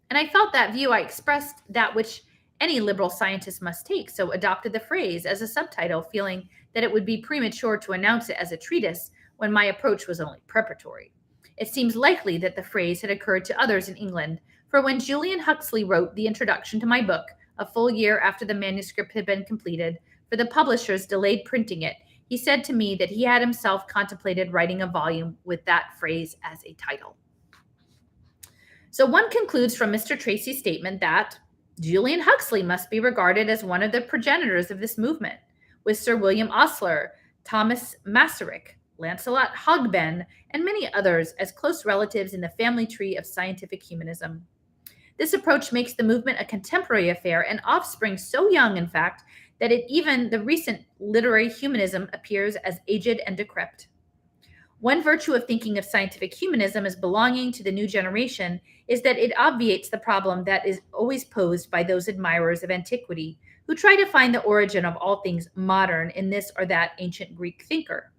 And I felt that view I expressed that which any liberal scientist must take, so adopted the phrase as a subtitle, feeling that it would be premature to announce it as a treatise when my approach was only preparatory. It seems likely that the phrase had occurred to others in England, for when Julian Huxley wrote the introduction to my book, a full year after the manuscript had been completed, for the publishers delayed printing it, he said to me that he had himself contemplated writing a volume with that phrase as a title. So one concludes from Mr. Tracy's statement that Julian Huxley must be regarded as one of the progenitors of this movement, with Sir William Osler, Thomas Masaryk, Lancelot Hogben, and many others as close relatives in the family tree of scientific humanism. This approach makes the movement a contemporary affair and offspring so young, in fact, that even the recent literary humanism appears as aged and decrepit. One virtue of thinking of scientific humanism as belonging to the new generation is that it obviates the problem that is always posed by those admirers of antiquity who try to find the origin of all things modern in this or that ancient Greek thinker.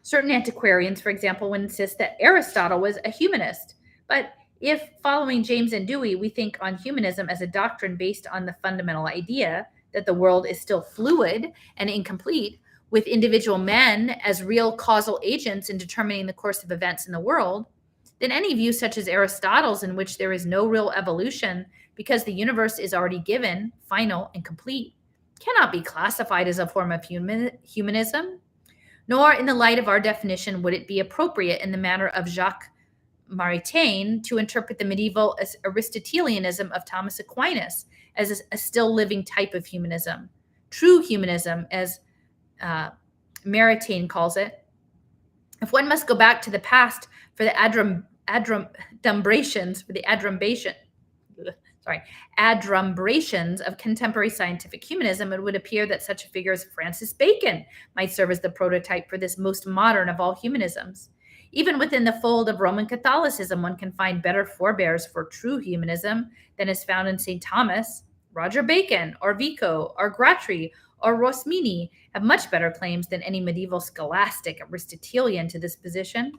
Certain antiquarians, for example, would insist that Aristotle was a humanist, but if, following James and Dewey, we think on humanism as a doctrine based on the fundamental idea that the world is still fluid and incomplete, with individual men as real causal agents in determining the course of events in the world, then any view such as Aristotle's, in which there is no real evolution because the universe is already given, final, and complete, cannot be classified as a form of humanism. Nor, in the light of our definition, would it be appropriate in the manner of Jacques Maritain to interpret the medieval Aristotelianism of Thomas Aquinas as a still living type of humanism. True humanism, as Maritain calls it. If one must go back to the past for the adumbrations of contemporary scientific humanism, it would appear that such a figure as Francis Bacon might serve as the prototype for this most modern of all humanisms. Even within the fold of Roman Catholicism, one can find better forebears for true humanism than is found in St. Thomas. Roger Bacon, or Vico, or Gratry, or Rosmini have much better claims than any medieval scholastic Aristotelian to this position.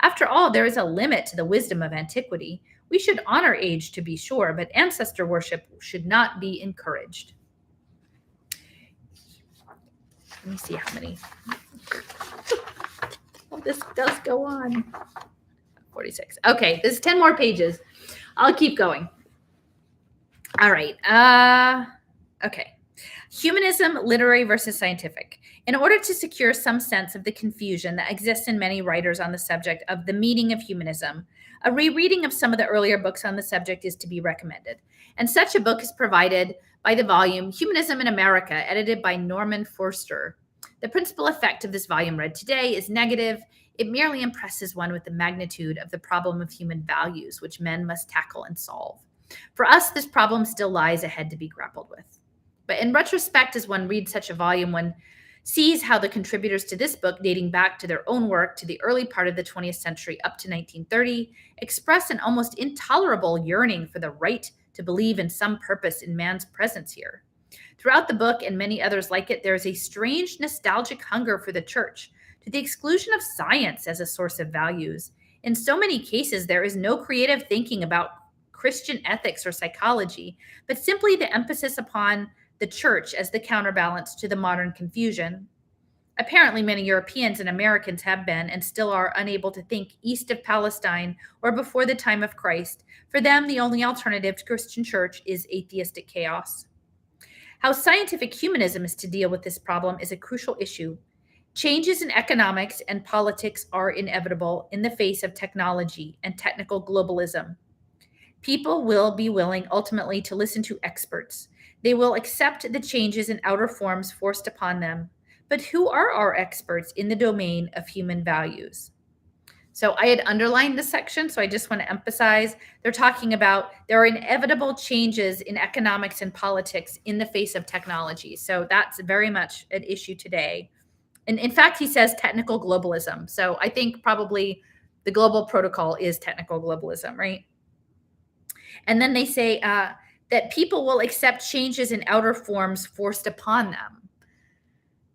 After all, there is a limit to the wisdom of antiquity. We should honor age, to be sure, but ancestor worship should not be encouraged. Let me see how many. Oh, this does go on. 46. Okay, this is 10 more pages. I'll keep going. All right. Okay. Humanism, literary versus scientific. In order to secure some sense of the confusion that exists in many writers on the subject of the meaning of humanism, a rereading of some of the earlier books on the subject is to be recommended. And such a book is provided by the volume Humanism in America, edited by Norman Forster. The principal effect of this volume read today is negative. It merely impresses one with the magnitude of the problem of human values, which men must tackle and solve. For us, this problem still lies ahead to be grappled with. But in retrospect, as one reads such a volume, one sees how the contributors to this book, dating back to their own work to the early part of the 20th century up to 1930, express an almost intolerable yearning for the right to believe in some purpose in man's presence here. Throughout the book and many others like it, there is a strange nostalgic hunger for the church, to the exclusion of science as a source of values. In so many cases, there is no creative thinking about Christian ethics or psychology, but simply the emphasis upon the church as the counterbalance to the modern confusion. Apparently, many Europeans and Americans have been and still are unable to think east of Palestine or before the time of Christ. For them, the only alternative to Christian church is atheistic chaos. How scientific humanism is to deal with this problem is a crucial issue. Changes in economics and politics are inevitable in the face of technology and technical globalism. People will be willing ultimately to listen to experts. They will accept the changes in outer forms forced upon them. But who are our experts in the domain of human values? So I had underlined this section, so I just want to emphasize they're talking about there are inevitable changes in economics and politics in the face of technology. So that's very much an issue today. And in fact, he says technical globalism. So I think probably the global protocol is technical globalism, right? And then they say that people will accept changes in outer forms forced upon them.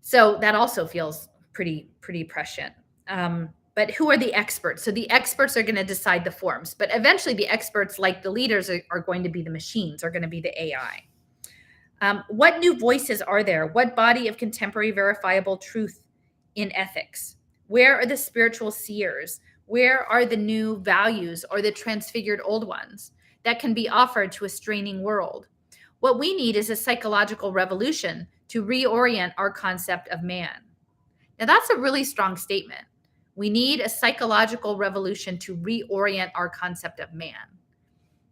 So that also feels pretty prescient. But who are the experts? So the experts are going to decide the forms, but eventually the experts, like the leaders, are going to be the machines, are going to be the AI. What new voices are there? What body of contemporary verifiable truth in ethics? Where are the spiritual seers? Where are the new values or the transfigured old ones that can be offered to a straining world? What we need is a psychological revolution to reorient our concept of man. Now, that's a really strong statement. We need a psychological revolution to reorient our concept of man.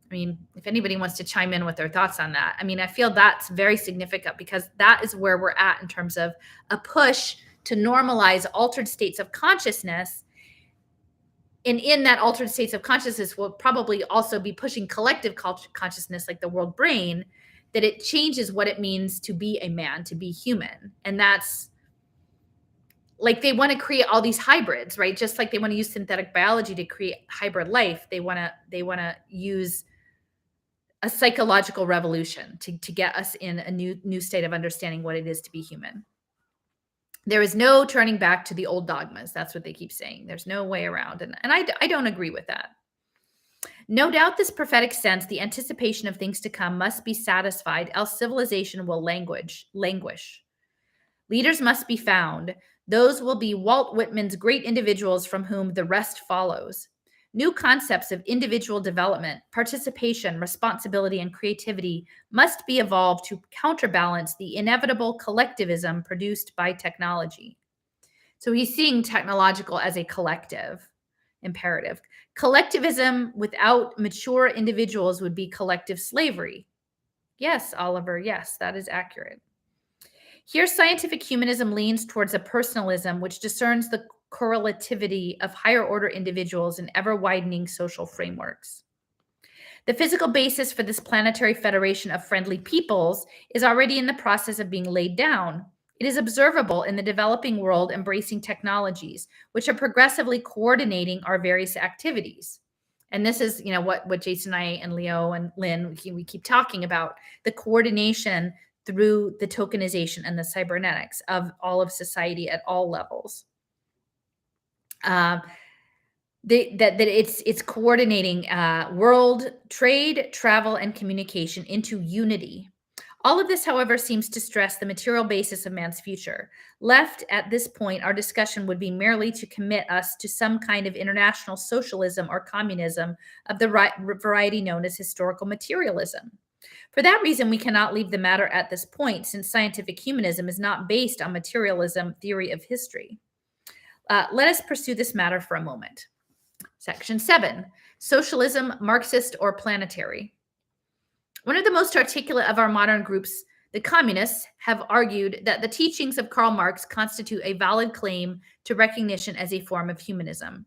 I mean, if anybody wants to chime in with their thoughts on that, I mean, I feel that's very significant because that is where we're at in terms of a push to normalize altered states of consciousness. And in that altered states of consciousness, will probably also be pushing collective consciousness, like the world brain, that it changes what it means to be a man, to be human. And that's like they want to create all these hybrids, right? Just like they want to use synthetic biology to create hybrid life, they want to use a psychological revolution to get us in a new state of understanding what it is to be human. There is no turning back to the old dogmas. That's what they keep saying. There's no way around. And I don't agree with that. No doubt this prophetic sense, the anticipation of things to come, must be satisfied, else civilization will languish. Leaders must be found. Those will be Walt Whitman's great individuals from whom the rest follows. New concepts of individual development, participation, responsibility, and creativity must be evolved to counterbalance the inevitable collectivism produced by technology. So he's seeing technological as a collective imperative. Collectivism without mature individuals would be collective slavery. Yes, Oliver, yes, that is accurate. Here, scientific humanism leans towards a personalism which discerns the correlativity of higher order individuals in ever-widening social frameworks. The physical basis for this planetary federation of friendly peoples is already in the process of being laid down. It is observable in the developing world embracing technologies, which are progressively coordinating our various activities. And this is, what Jason and I and Leo and Lynn, we keep talking about, the coordination through the tokenization and the cybernetics of all of society at all levels. That it's coordinating world trade, travel, and communication into unity. All of this, however, seems to stress the material basis of man's future. Left at this point, our discussion would be merely to commit us to some kind of international socialism or communism of the variety known as historical materialism. For that reason, we cannot leave the matter at this point, since scientific humanism is not based on materialism theory of history. Let us pursue this matter for a moment. Section 7, socialism, Marxist, or planetary. One of the most articulate of our modern groups, the communists, have argued that the teachings of Karl Marx constitute a valid claim to recognition as a form of humanism.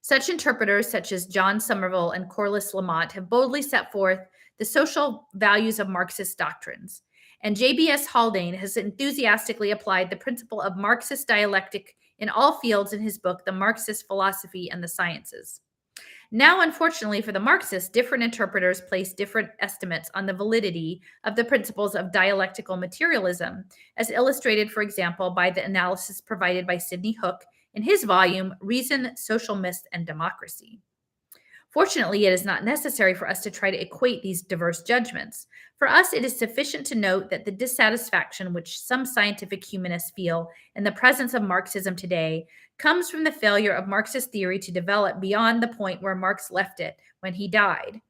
Such interpreters, such as John Somerville and Corliss Lamont, have boldly set forth the social values of Marxist doctrines. And J.B.S. Haldane has enthusiastically applied the principle of Marxist dialectic in all fields in his book, The Marxist Philosophy and the Sciences. Now, unfortunately for the Marxists, different interpreters place different estimates on the validity of the principles of dialectical materialism, as illustrated, for example, by the analysis provided by Sidney Hook in his volume, Reason, Social Myth, and Democracy. Fortunately, it is not necessary for us to try to equate these diverse judgments. For us, it is sufficient to note that the dissatisfaction which some scientific humanists feel in the presence of Marxism today comes from the failure of Marxist theory to develop beyond the point where Marx left it when he died.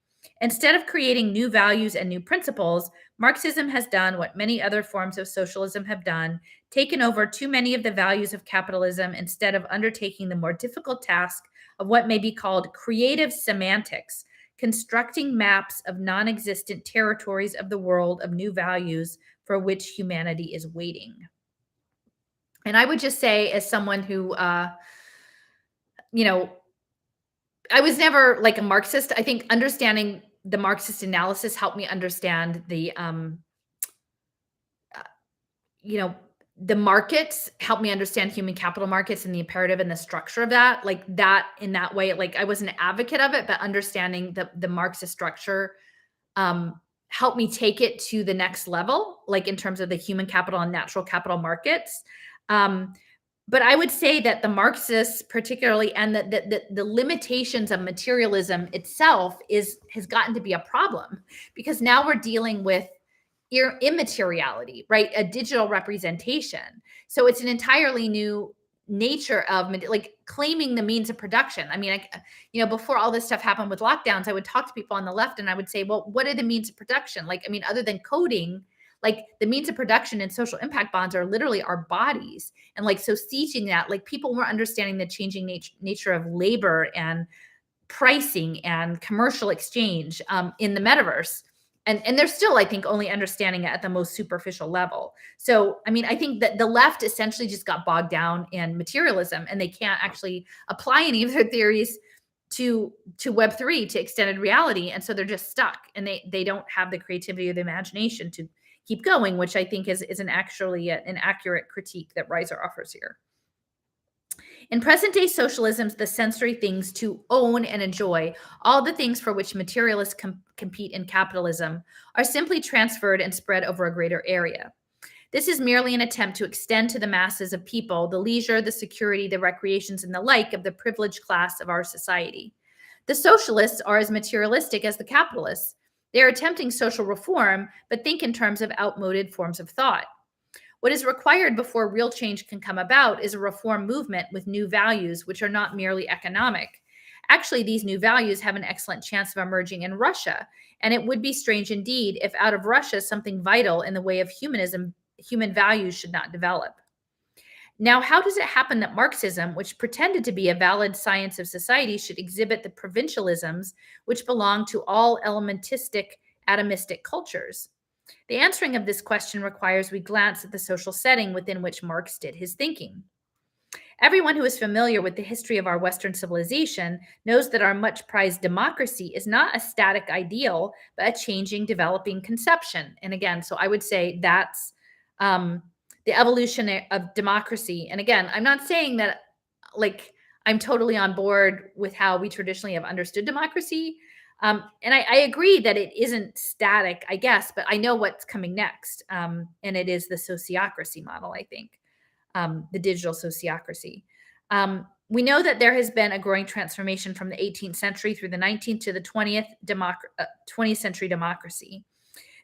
Instead of creating new values and new principles, Marxism has done what many other forms of socialism have done, taken over too many of the values of capitalism instead of undertaking the more difficult task of what may be called creative semantics, constructing maps of non-existent territories of the world of new values for which humanity is waiting. And I would just say, as someone who, you know, I was never like a Marxist. I think understanding the Marxist analysis helped me understand the, you know, the markets, helped me understand human capital markets and the imperative and the structure of that. Like that, in that way, like I was an advocate of it, but understanding the Marxist structure helped me take it to the next level, like in terms of the human capital and natural capital markets. Um, but I would say that the Marxists, particularly, and the limitations of materialism itself has gotten to be a problem, because now we're dealing with immateriality, right? A digital representation. So it's an entirely new nature of like claiming the means of production. I mean, before all this stuff happened with lockdowns, I would talk to people on the left and I would say, well, what are the means of production? Like, I mean, other than coding, like the means of production and social impact bonds are literally our bodies. And like, so teaching that, like people weren't understanding the changing nature of labor and pricing and commercial exchange in the metaverse. And they're still, I think, only understanding it at the most superficial level. So, I mean, I think that the left essentially just got bogged down in materialism, and they can't actually apply any of their theories to Web3, to extended reality. And so they're just stuck, and they don't have the creativity or the imagination to keep going, which I think is an accurate critique that Reiser offers here. In present-day socialisms, the sensory things to own and enjoy, all the things for which materialists compete in capitalism, are simply transferred and spread over a greater area. This is merely an attempt to extend to the masses of people the leisure, the security, the recreations, and the like of the privileged class of our society. The socialists are as materialistic as the capitalists. They are attempting social reform, but think in terms of outmoded forms of thought. What is required before real change can come about is a reform movement with new values, which are not merely economic. Actually, these new values have an excellent chance of emerging in Russia, and it would be strange indeed if out of Russia something vital in the way of humanism, human values should not develop. Now, how does it happen that Marxism, which pretended to be a valid science of society, should exhibit the provincialisms which belong to all elementistic, atomistic cultures? The answering of this question requires we glance at the social setting within which Marx did his thinking. Everyone who is familiar with the history of our Western civilization knows that our much prized democracy is not a static ideal, but a changing, developing conception. And again, so I would say that's the evolution of democracy. And again, I'm not saying that like I'm totally on board with how we traditionally have understood democracy. And I agree that it isn't static, I guess, but I know what's coming next. And it is the sociocracy model, I think, the digital sociocracy. We know that there has been a growing transformation from the 18th century through the 19th to the 20th century democracy.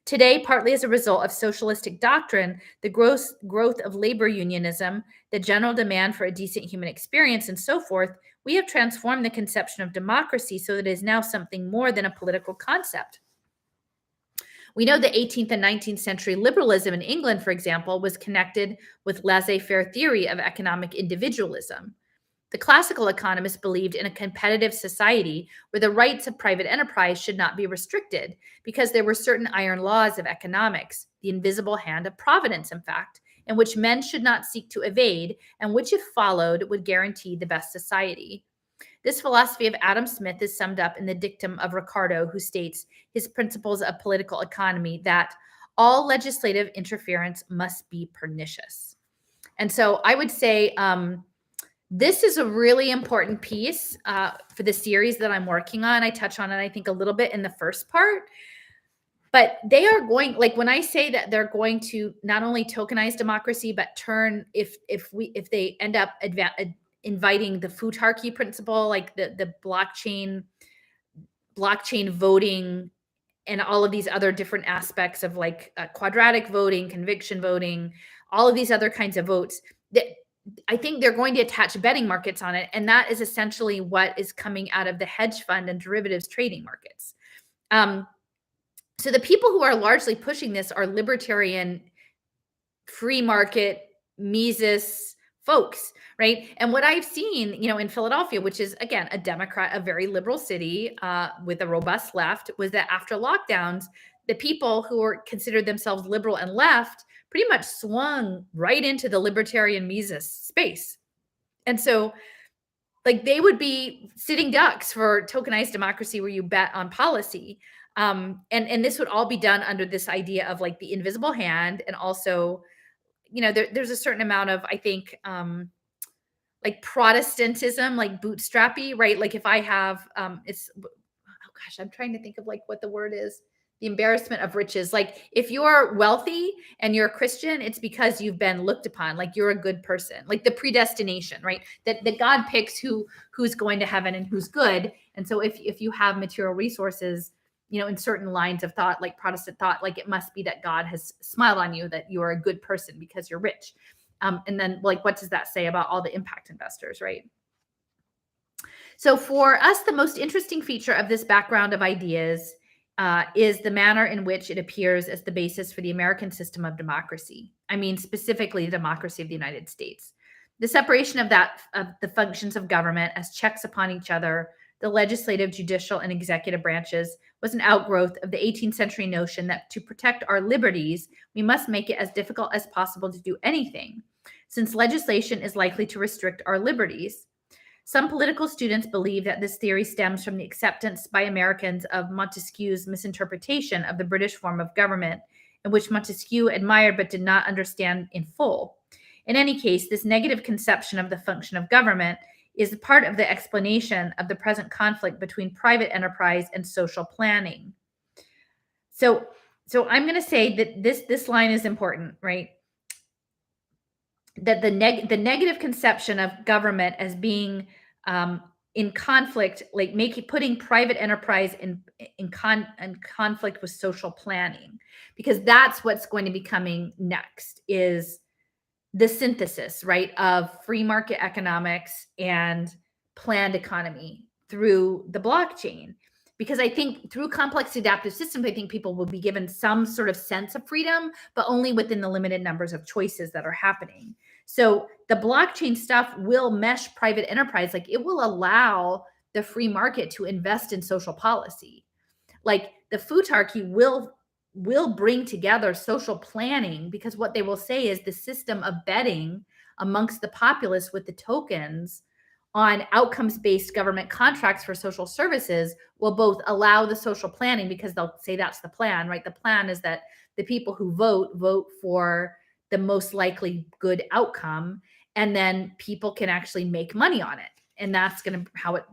Today, partly as a result of socialistic doctrine, the growth of labor unionism, the general demand for a decent human experience, and so forth, we have transformed the conception of democracy so that it is now something more than a political concept. We know the 18th and 19th century liberalism in England, for example, was connected with laissez-faire theory of economic individualism. The classical economists believed in a competitive society where the rights of private enterprise should not be restricted because there were certain iron laws of economics, the invisible hand of providence, in fact, and which men should not seek to evade, and which, if followed, would guarantee the best society. This philosophy of Adam Smith is summed up in the dictum of Ricardo, who states his principles of political economy that all legislative interference must be pernicious. And so I would say this is a really important piece for the series that I'm working on. I touch on it, I think, a little bit in the first part. But they are going, like when I say that they're going to not only tokenize democracy, but turn, if they end up inviting the futarchy principle, like the blockchain voting, and all of these other different aspects of like quadratic voting, conviction voting, all of these other kinds of votes, that I think they're going to attach betting markets on it. And that is essentially what is coming out of the hedge fund and derivatives trading markets. So the people who are largely pushing this are libertarian, free market, Mises, folks, right? And what I've seen, in Philadelphia, which is again a Democrat, a very liberal city with a robust left, was that after lockdowns, the people who were considered themselves liberal and left pretty much swung right into the libertarian Mises space. And so, like, they would be sitting ducks for tokenized democracy where you bet on policy. And this would all be done under this idea of like the invisible hand. And also, there's a certain amount of, I think, like Protestantism, like bootstrappy, right? Like if I have, oh gosh, I'm trying to think of like what the word is. The embarrassment of riches. Like if you're wealthy and you're a Christian, it's because you've been looked upon, like you're a good person, like the predestination, right? That God picks who's going to heaven and who's good. And so if you have material resources, in certain lines of thought, like Protestant thought, like it must be that God has smiled on you, that you are a good person because you're rich. And then like, what does that say about all the impact investors, right? So for us, the most interesting feature of this background of ideas is the manner in which it appears as the basis for the American system of democracy. I mean, specifically the democracy of the United States. The separation of the functions of government as checks upon each other, the legislative, judicial, and executive branches, was an outgrowth of the 18th century notion that to protect our liberties, we must make it as difficult as possible to do anything, since legislation is likely to restrict our liberties. Some political students believe that this theory stems from the acceptance by Americans of Montesquieu's misinterpretation of the British form of government, in which Montesquieu admired but did not understand in full. In any case, this negative conception of the function of government is part of the explanation of the present conflict between private enterprise and social planning. So I'm going to say that this line is important, right? That the negative conception of government as being in conflict, like putting private enterprise in conflict with social planning, because that's what's going to be coming next, is the synthesis, right, of free market economics and planned economy through the blockchain. Because I think through complex adaptive systems, I think people will be given some sort of sense of freedom, but only within the limited numbers of choices that are happening. So the blockchain stuff will mesh private enterprise. Like it will allow the free market to invest in social policy. Like the futarchy will bring together social planning, because what they will say is the system of betting amongst the populace with the tokens on outcomes-based government contracts for social services will both allow the social planning, because they'll say that's the plan, right? The plan is that the people who vote for the most likely good outcome, and then people can actually make money on it. And that's going to how it's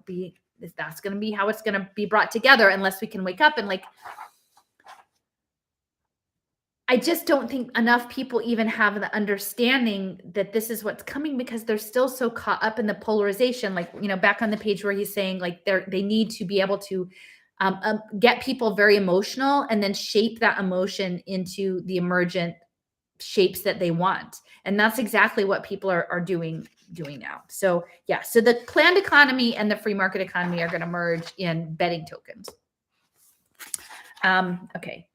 going to be brought together, unless we can wake up and like, I just don't think enough people even have the understanding that this is what's coming, because they're still so caught up in the polarization. Like, back on the page where he's saying like they need to be able to get people very emotional and then shape that emotion into the emergent shapes that they want. And that's exactly what people are doing now. So yeah, so the planned economy and the free market economy are going to merge in betting tokens. Okay.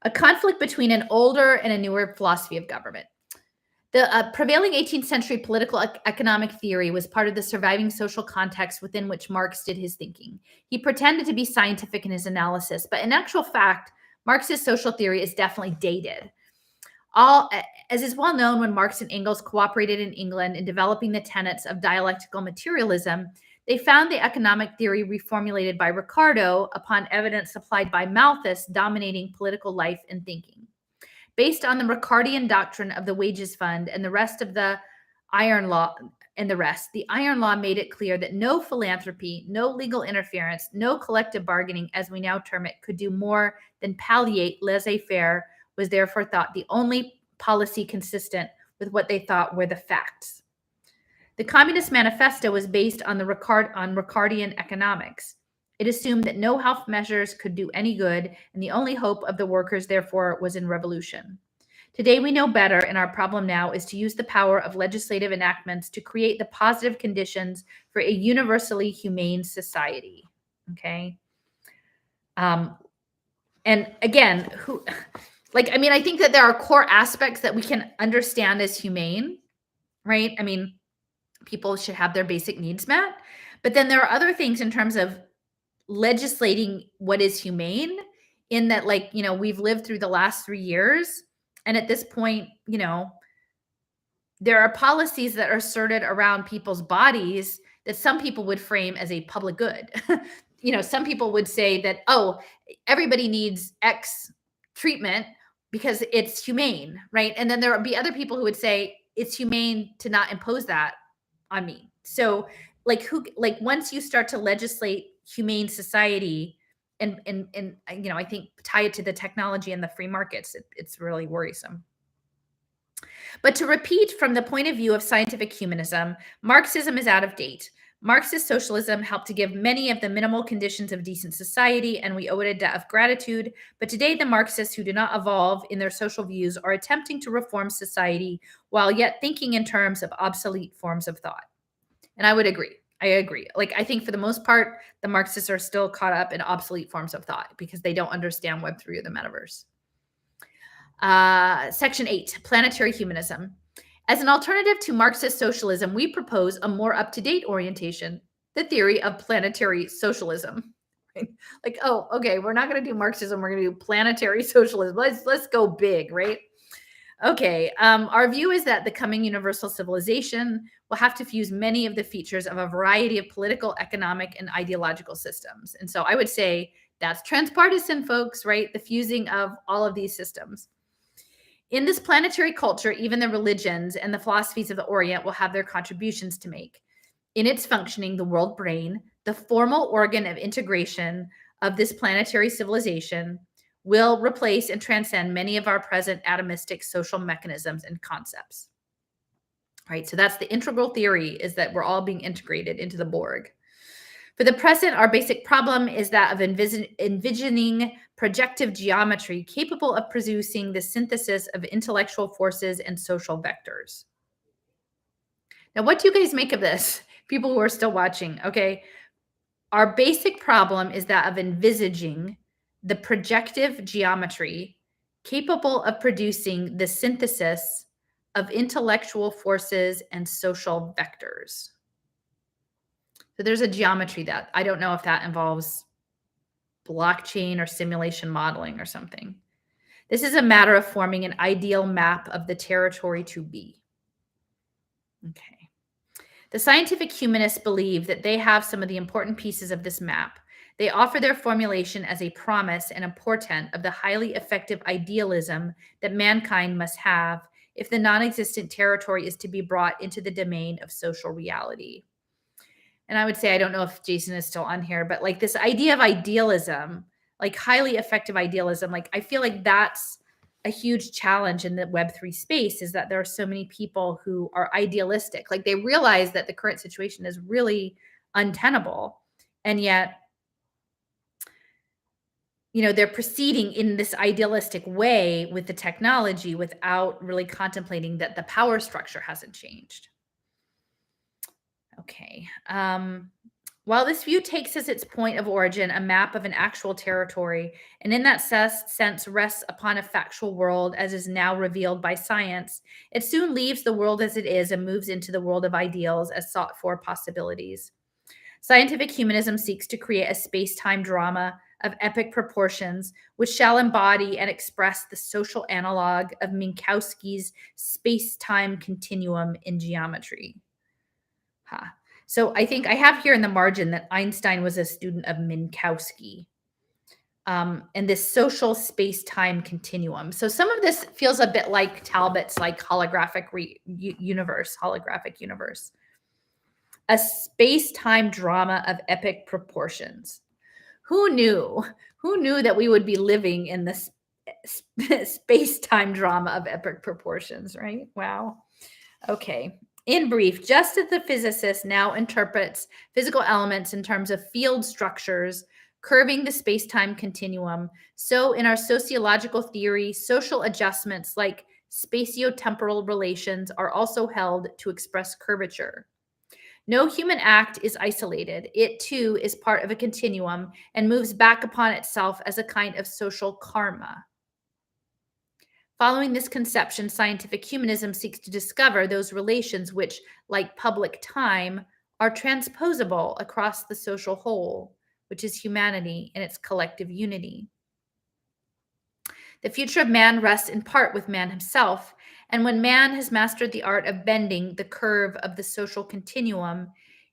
A conflict between an older and a newer philosophy of government. The prevailing 18th century political economic theory was part of the surviving social context within which Marx did his thinking. He pretended to be scientific in his analysis, but in actual fact, Marx's social theory is definitely dated. As is well known, when Marx and Engels cooperated in England in developing the tenets of dialectical materialism, they found the economic theory reformulated by Ricardo upon evidence supplied by Malthus dominating political life and thinking. Based on the Ricardian doctrine of the wages fund and the rest of the iron law, the iron law made it clear that no philanthropy, no legal interference, no collective bargaining, as we now term it, could do more than palliate laissez-faire, was therefore thought the only policy consistent with what they thought were the facts. The Communist Manifesto was based on Ricardian economics. It assumed that no health measures could do any good, and the only hope of the workers, therefore, was in revolution. Today, we know better, and our problem now is to use the power of legislative enactments to create the positive conditions for a universally humane society. Okay? And again, I think that there are core aspects that we can understand as humane, right? I mean, people should have their basic needs met. But then there are other things in terms of legislating what is humane, in that, like, we've lived through the last 3 years. And at this point, there are policies that are asserted around people's bodies that some people would frame as a public good. Some people would say that, oh, everybody needs X treatment because it's humane, right? And then there would be other people who would say it's humane to not impose that on me. So, once you start to legislate humane society, and I think tie it to the technology and the free markets, it's really worrisome. But to repeat from the point of view of scientific humanism, Marxism is out of date. Marxist socialism helped to give many of the minimal conditions of decent society, and we owe it a debt of gratitude. But today, the Marxists who do not evolve in their social views are attempting to reform society while yet thinking in terms of obsolete forms of thought. And I would agree. I agree. I think for the most part, the Marxists are still caught up in obsolete forms of thought because they don't understand Web3 or the metaverse. Section 8, Planetary Humanism. As an alternative to Marxist socialism, we propose a more up-to-date orientation, the theory of planetary socialism. Right? Oh, okay, we're not going to do Marxism, we're going to do planetary socialism. Let's go big, right? Okay, our view is that the coming universal civilization will have to fuse many of the features of a variety of political, economic, and ideological systems. And so I would say that's transpartisan, folks, right? The fusing of all of these systems. In this planetary culture, even the religions and the philosophies of the Orient will have their contributions to make. In its functioning, the world brain, the formal organ of integration of this planetary civilization, will replace and transcend many of our present atomistic social mechanisms and concepts. Right? So that's the integral theory, is that we're all being integrated into the Borg. For the present, our basic problem is that of envisioning projective geometry capable of producing the synthesis of intellectual forces and social vectors. Now, what do you guys make of this? People who are still watching, okay? Our basic problem is that of envisaging the projective geometry capable of producing the synthesis of intellectual forces and social vectors. So there's a geometry that I don't know if that involves blockchain or simulation modeling or something. This is a matter of forming an ideal map of the territory to be. Okay. The scientific humanists believe that they have some of the important pieces of this map. They offer their formulation as a promise and a portent of the highly effective idealism that mankind must have if the non-existent territory is to be brought into the domain of social reality. And I would say, I don't know if Jason is still on here, but this idea of idealism, highly effective idealism, I feel like that's a huge challenge in the Web3 space, is that there are so many people who are idealistic. They realize that the current situation is really untenable. And yet, they're proceeding in this idealistic way with the technology without really contemplating that the power structure hasn't changed. Okay. While this view takes as its point of origin a map of an actual territory, and in that sense rests upon a factual world as is now revealed by science, it soon leaves the world as it is and moves into the world of ideals as sought for possibilities. Scientific humanism seeks to create a space-time drama of epic proportions, which shall embody and express the social analog of Minkowski's space-time continuum in geometry. So I think I have here in the margin that Einstein was a student of Minkowski, and this social space-time continuum. So some of this feels a bit like Talbot's holographic universe. A space-time drama of epic proportions. Who knew that we would be living in this space-time drama of epic proportions, right? Wow. Okay. In brief, just as the physicist now interprets physical elements in terms of field structures curving the space-time continuum, so in our sociological theory, social adjustments like spatiotemporal relations are also held to express curvature. No human act is isolated. It too is part of a continuum and moves back upon itself as a kind of social karma. Following this conception, scientific humanism seeks to discover those relations which, like public time, are transposable across the social whole, which is humanity in its collective unity. The future of man rests in part with man himself, and when man has mastered the art of bending the curve of the social continuum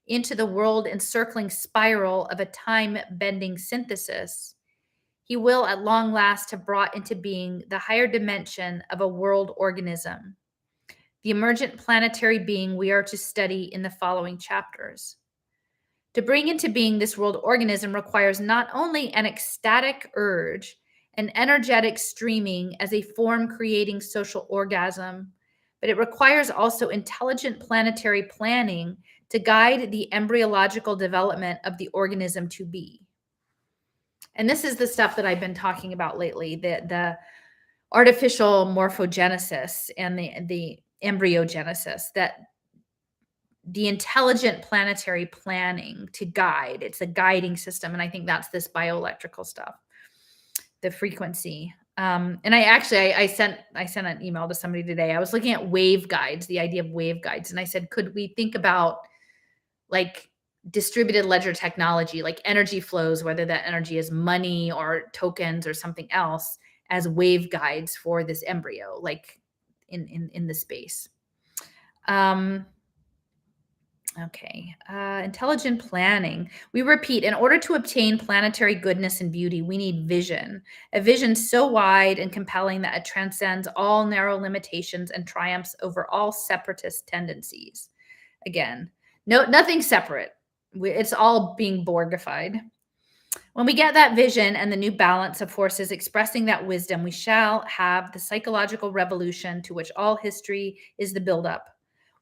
into the world encircling spiral of a time-bending synthesis, he will at long last have brought into being the higher dimension of a world organism, the emergent planetary being we are to study in the following chapters. To bring into being this world organism requires not only an ecstatic urge, an energetic streaming as a form-creating social orgasm, but it requires also intelligent planetary planning to guide the embryological development of the organism to be. And this is the stuff that I've been talking about lately, the artificial morphogenesis and the embryogenesis, that the intelligent planetary planning to guide. It's a guiding system. And I think that's this bioelectrical stuff, the frequency. And I sent an email to somebody today. I was looking at waveguides, the idea of waveguides. And I said, could we think about like distributed ledger technology, like energy flows, whether that energy is money or tokens or something else, as waveguides for this embryo, like in the space. Okay, intelligent planning. We repeat, in order to obtain planetary goodness and beauty, we need vision, a vision so wide and compelling that it transcends all narrow limitations and triumphs over all separatist tendencies. Again, nothing separate. It's all being Borgified. When we get that vision and the new balance of forces expressing that wisdom, we shall have the psychological revolution to which all history is the buildup.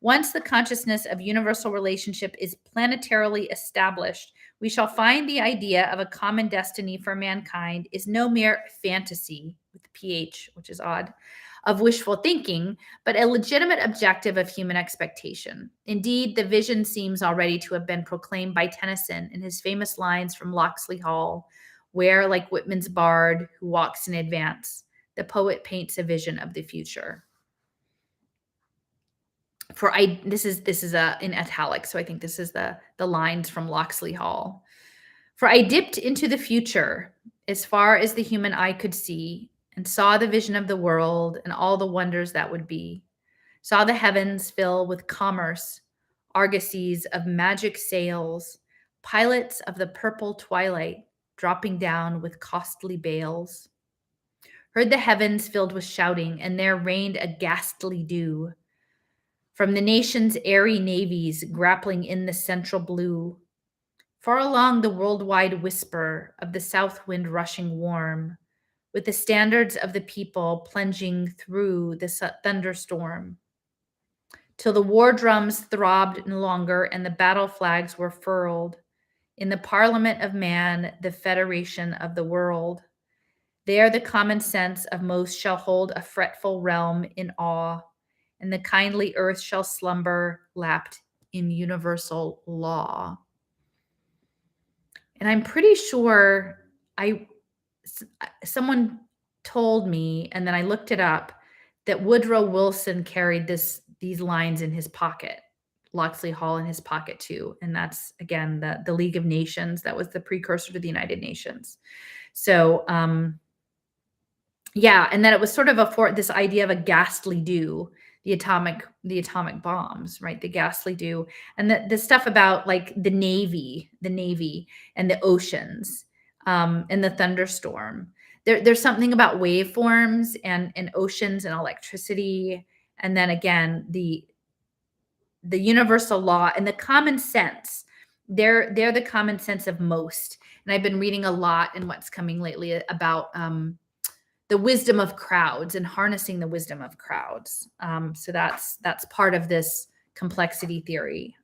Once the consciousness of universal relationship is planetarily established, we shall find the idea of a common destiny for mankind is no mere fantasy, with PH, which is odd, of wishful thinking, but a legitimate objective of human expectation. Indeed, the vision seems already to have been proclaimed by Tennyson in his famous lines from Locksley Hall, where, like Whitman's bard who walks in advance, the poet paints a vision of the future. This is in italics, so I think this is the lines from Locksley Hall. For I dipped into the future as far as the human eye could see, and saw the vision of the world and all the wonders that would be. Saw the heavens fill with commerce, argosies of magic sails, pilots of the purple twilight dropping down with costly bales. Heard the heavens filled with shouting, and there rained a ghastly dew from the nation's airy navies grappling in the central blue. Far along the worldwide whisper of the south wind rushing warm, with the standards of the people plunging through the thunderstorm, till the war drums throbbed no longer and the battle flags were furled. In the parliament of man, the federation of the world, there the common sense of most shall hold a fretful realm in awe, and the kindly earth shall slumber lapped in universal law. And I'm pretty sure someone told me, and then I looked it up, that Woodrow Wilson carried these lines in his pocket, Locksley Hall in his pocket too. And that's, again, the League of Nations. That was the precursor to the United Nations. So, yeah, and then it was sort of this idea of a ghastly dew, the atomic bombs, right? The ghastly dew, and the stuff about like the Navy and the oceans, and the thunderstorm. There's something about waveforms and oceans and electricity, and then again the universal law and the common sense. They're the common sense of most. And I've been reading a lot in what's coming lately about the wisdom of crowds and harnessing the wisdom of crowds. So that's part of this complexity theory.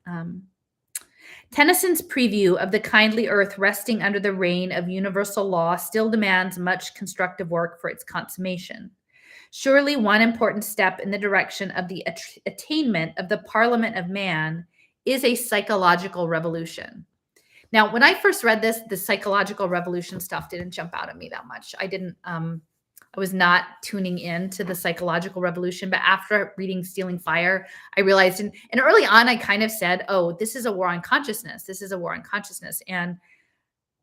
Tennyson's preview of the kindly earth resting under the reign of universal law still demands much constructive work for its consummation. Surely one important step in the direction of the attainment of the parliament of man is a psychological revolution. Now, when I first read this, the psychological revolution stuff didn't jump out at me that much. I I was not tuning in to the psychological revolution. But after reading Stealing Fire, I realized, and early on, I kind of said, oh, this is a war on consciousness. This is a war on consciousness. And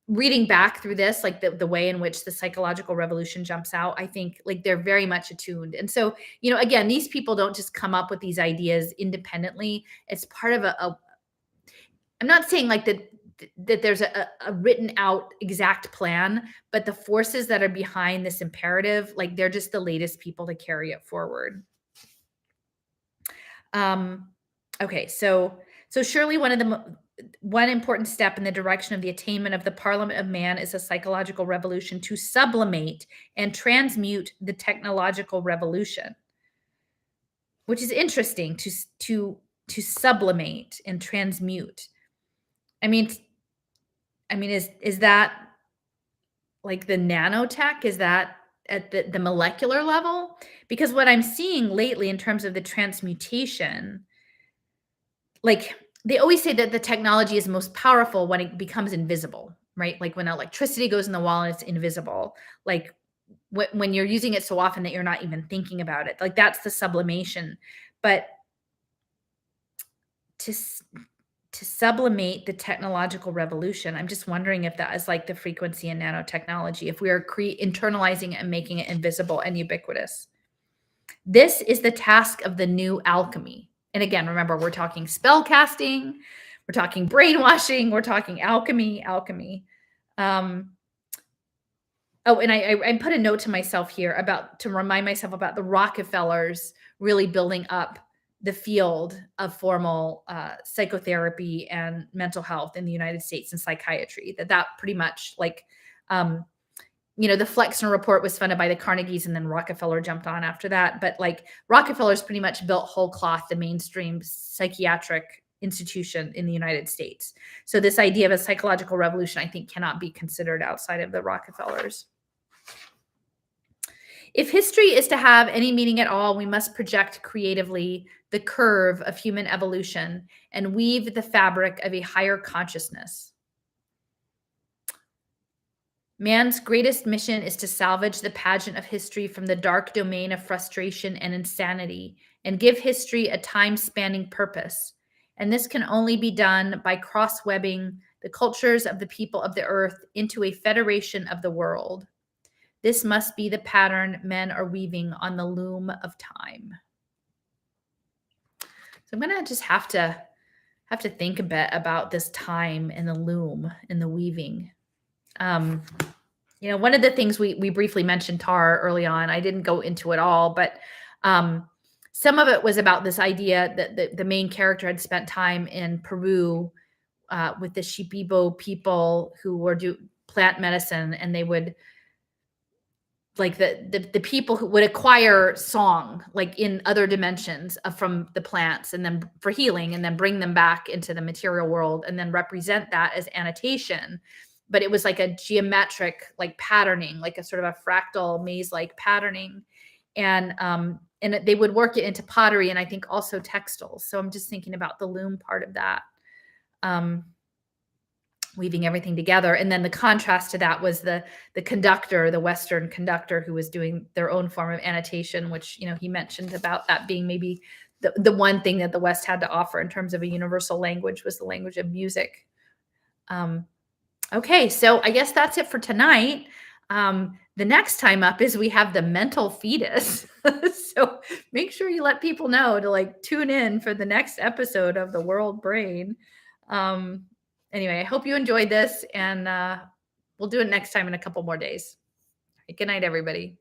reading back through this, like the way in which the psychological revolution jumps out, I think like they're very much attuned. And so, again, these people don't just come up with these ideas independently. It's part of I'm not saying like that there's a written out exact plan, but the forces that are behind this imperative, like they're just the latest people to carry it forward. Okay, so surely one important step in the direction of the attainment of the Parliament of Man is a psychological revolution to sublimate and transmute the technological revolution, which is interesting to sublimate and transmute. I mean, is that like the nanotech? Is that at the molecular level? Because what I'm seeing lately in terms of the transmutation, like they always say that the technology is most powerful when it becomes invisible, right? Like when electricity goes in the wall and it's invisible, like when you're using it so often that you're not even thinking about it, like that's the sublimation. But to sublimate the technological revolution, I'm just wondering if that is like the frequency in nanotechnology, if we are internalizing it and making it invisible and ubiquitous. This is the task of the new alchemy. And again, remember, we're talking spell casting, we're talking brainwashing, we're talking alchemy. Oh, and I put a note to myself here to remind myself about the Rockefellers really building up the field of formal psychotherapy and mental health in the United States and psychiatry. That pretty much like, the Flexner report was funded by the Carnegies, and then Rockefeller jumped on after that. But like Rockefeller's pretty much built whole cloth the mainstream psychiatric institution in the United States. So this idea of a psychological revolution, I think, cannot be considered outside of the Rockefellers. If history is to have any meaning at all, we must project creatively the curve of human evolution and weave the fabric of a higher consciousness. Man's greatest mission is to salvage the pageant of history from the dark domain of frustration and insanity and give history a time-spanning purpose. And this can only be done by cross-webbing the cultures of the people of the earth into a federation of the world. This must be the pattern men are weaving on the loom of time. So I'm going to just have to think a bit about this time and the loom and the weaving. One of the things we briefly mentioned tar early on, I didn't go into it all, but some of it was about this idea that the main character had spent time in Peru with the Shipibo people who were do plant medicine, and they would like the people who would acquire song like in other dimensions from the plants and then for healing, and then bring them back into the material world and then represent that as annotation. But it was like a geometric like patterning, like a sort of a fractal maze-like patterning. And they would work it into pottery and I think also textiles. So I'm just thinking about the loom part of that. Weaving everything together. And then the contrast to that was the conductor, the Western conductor, who was doing their own form of annotation, which, he mentioned about that being maybe the one thing that the West had to offer in terms of a universal language was the language of music. Okay, so I guess that's it for tonight. The next time up is we have the mental fetus. So make sure you let people know to like tune in for the next episode of the World Brain. Anyway, I hope you enjoyed this, and we'll do it next time in a couple more days. Good night, everybody.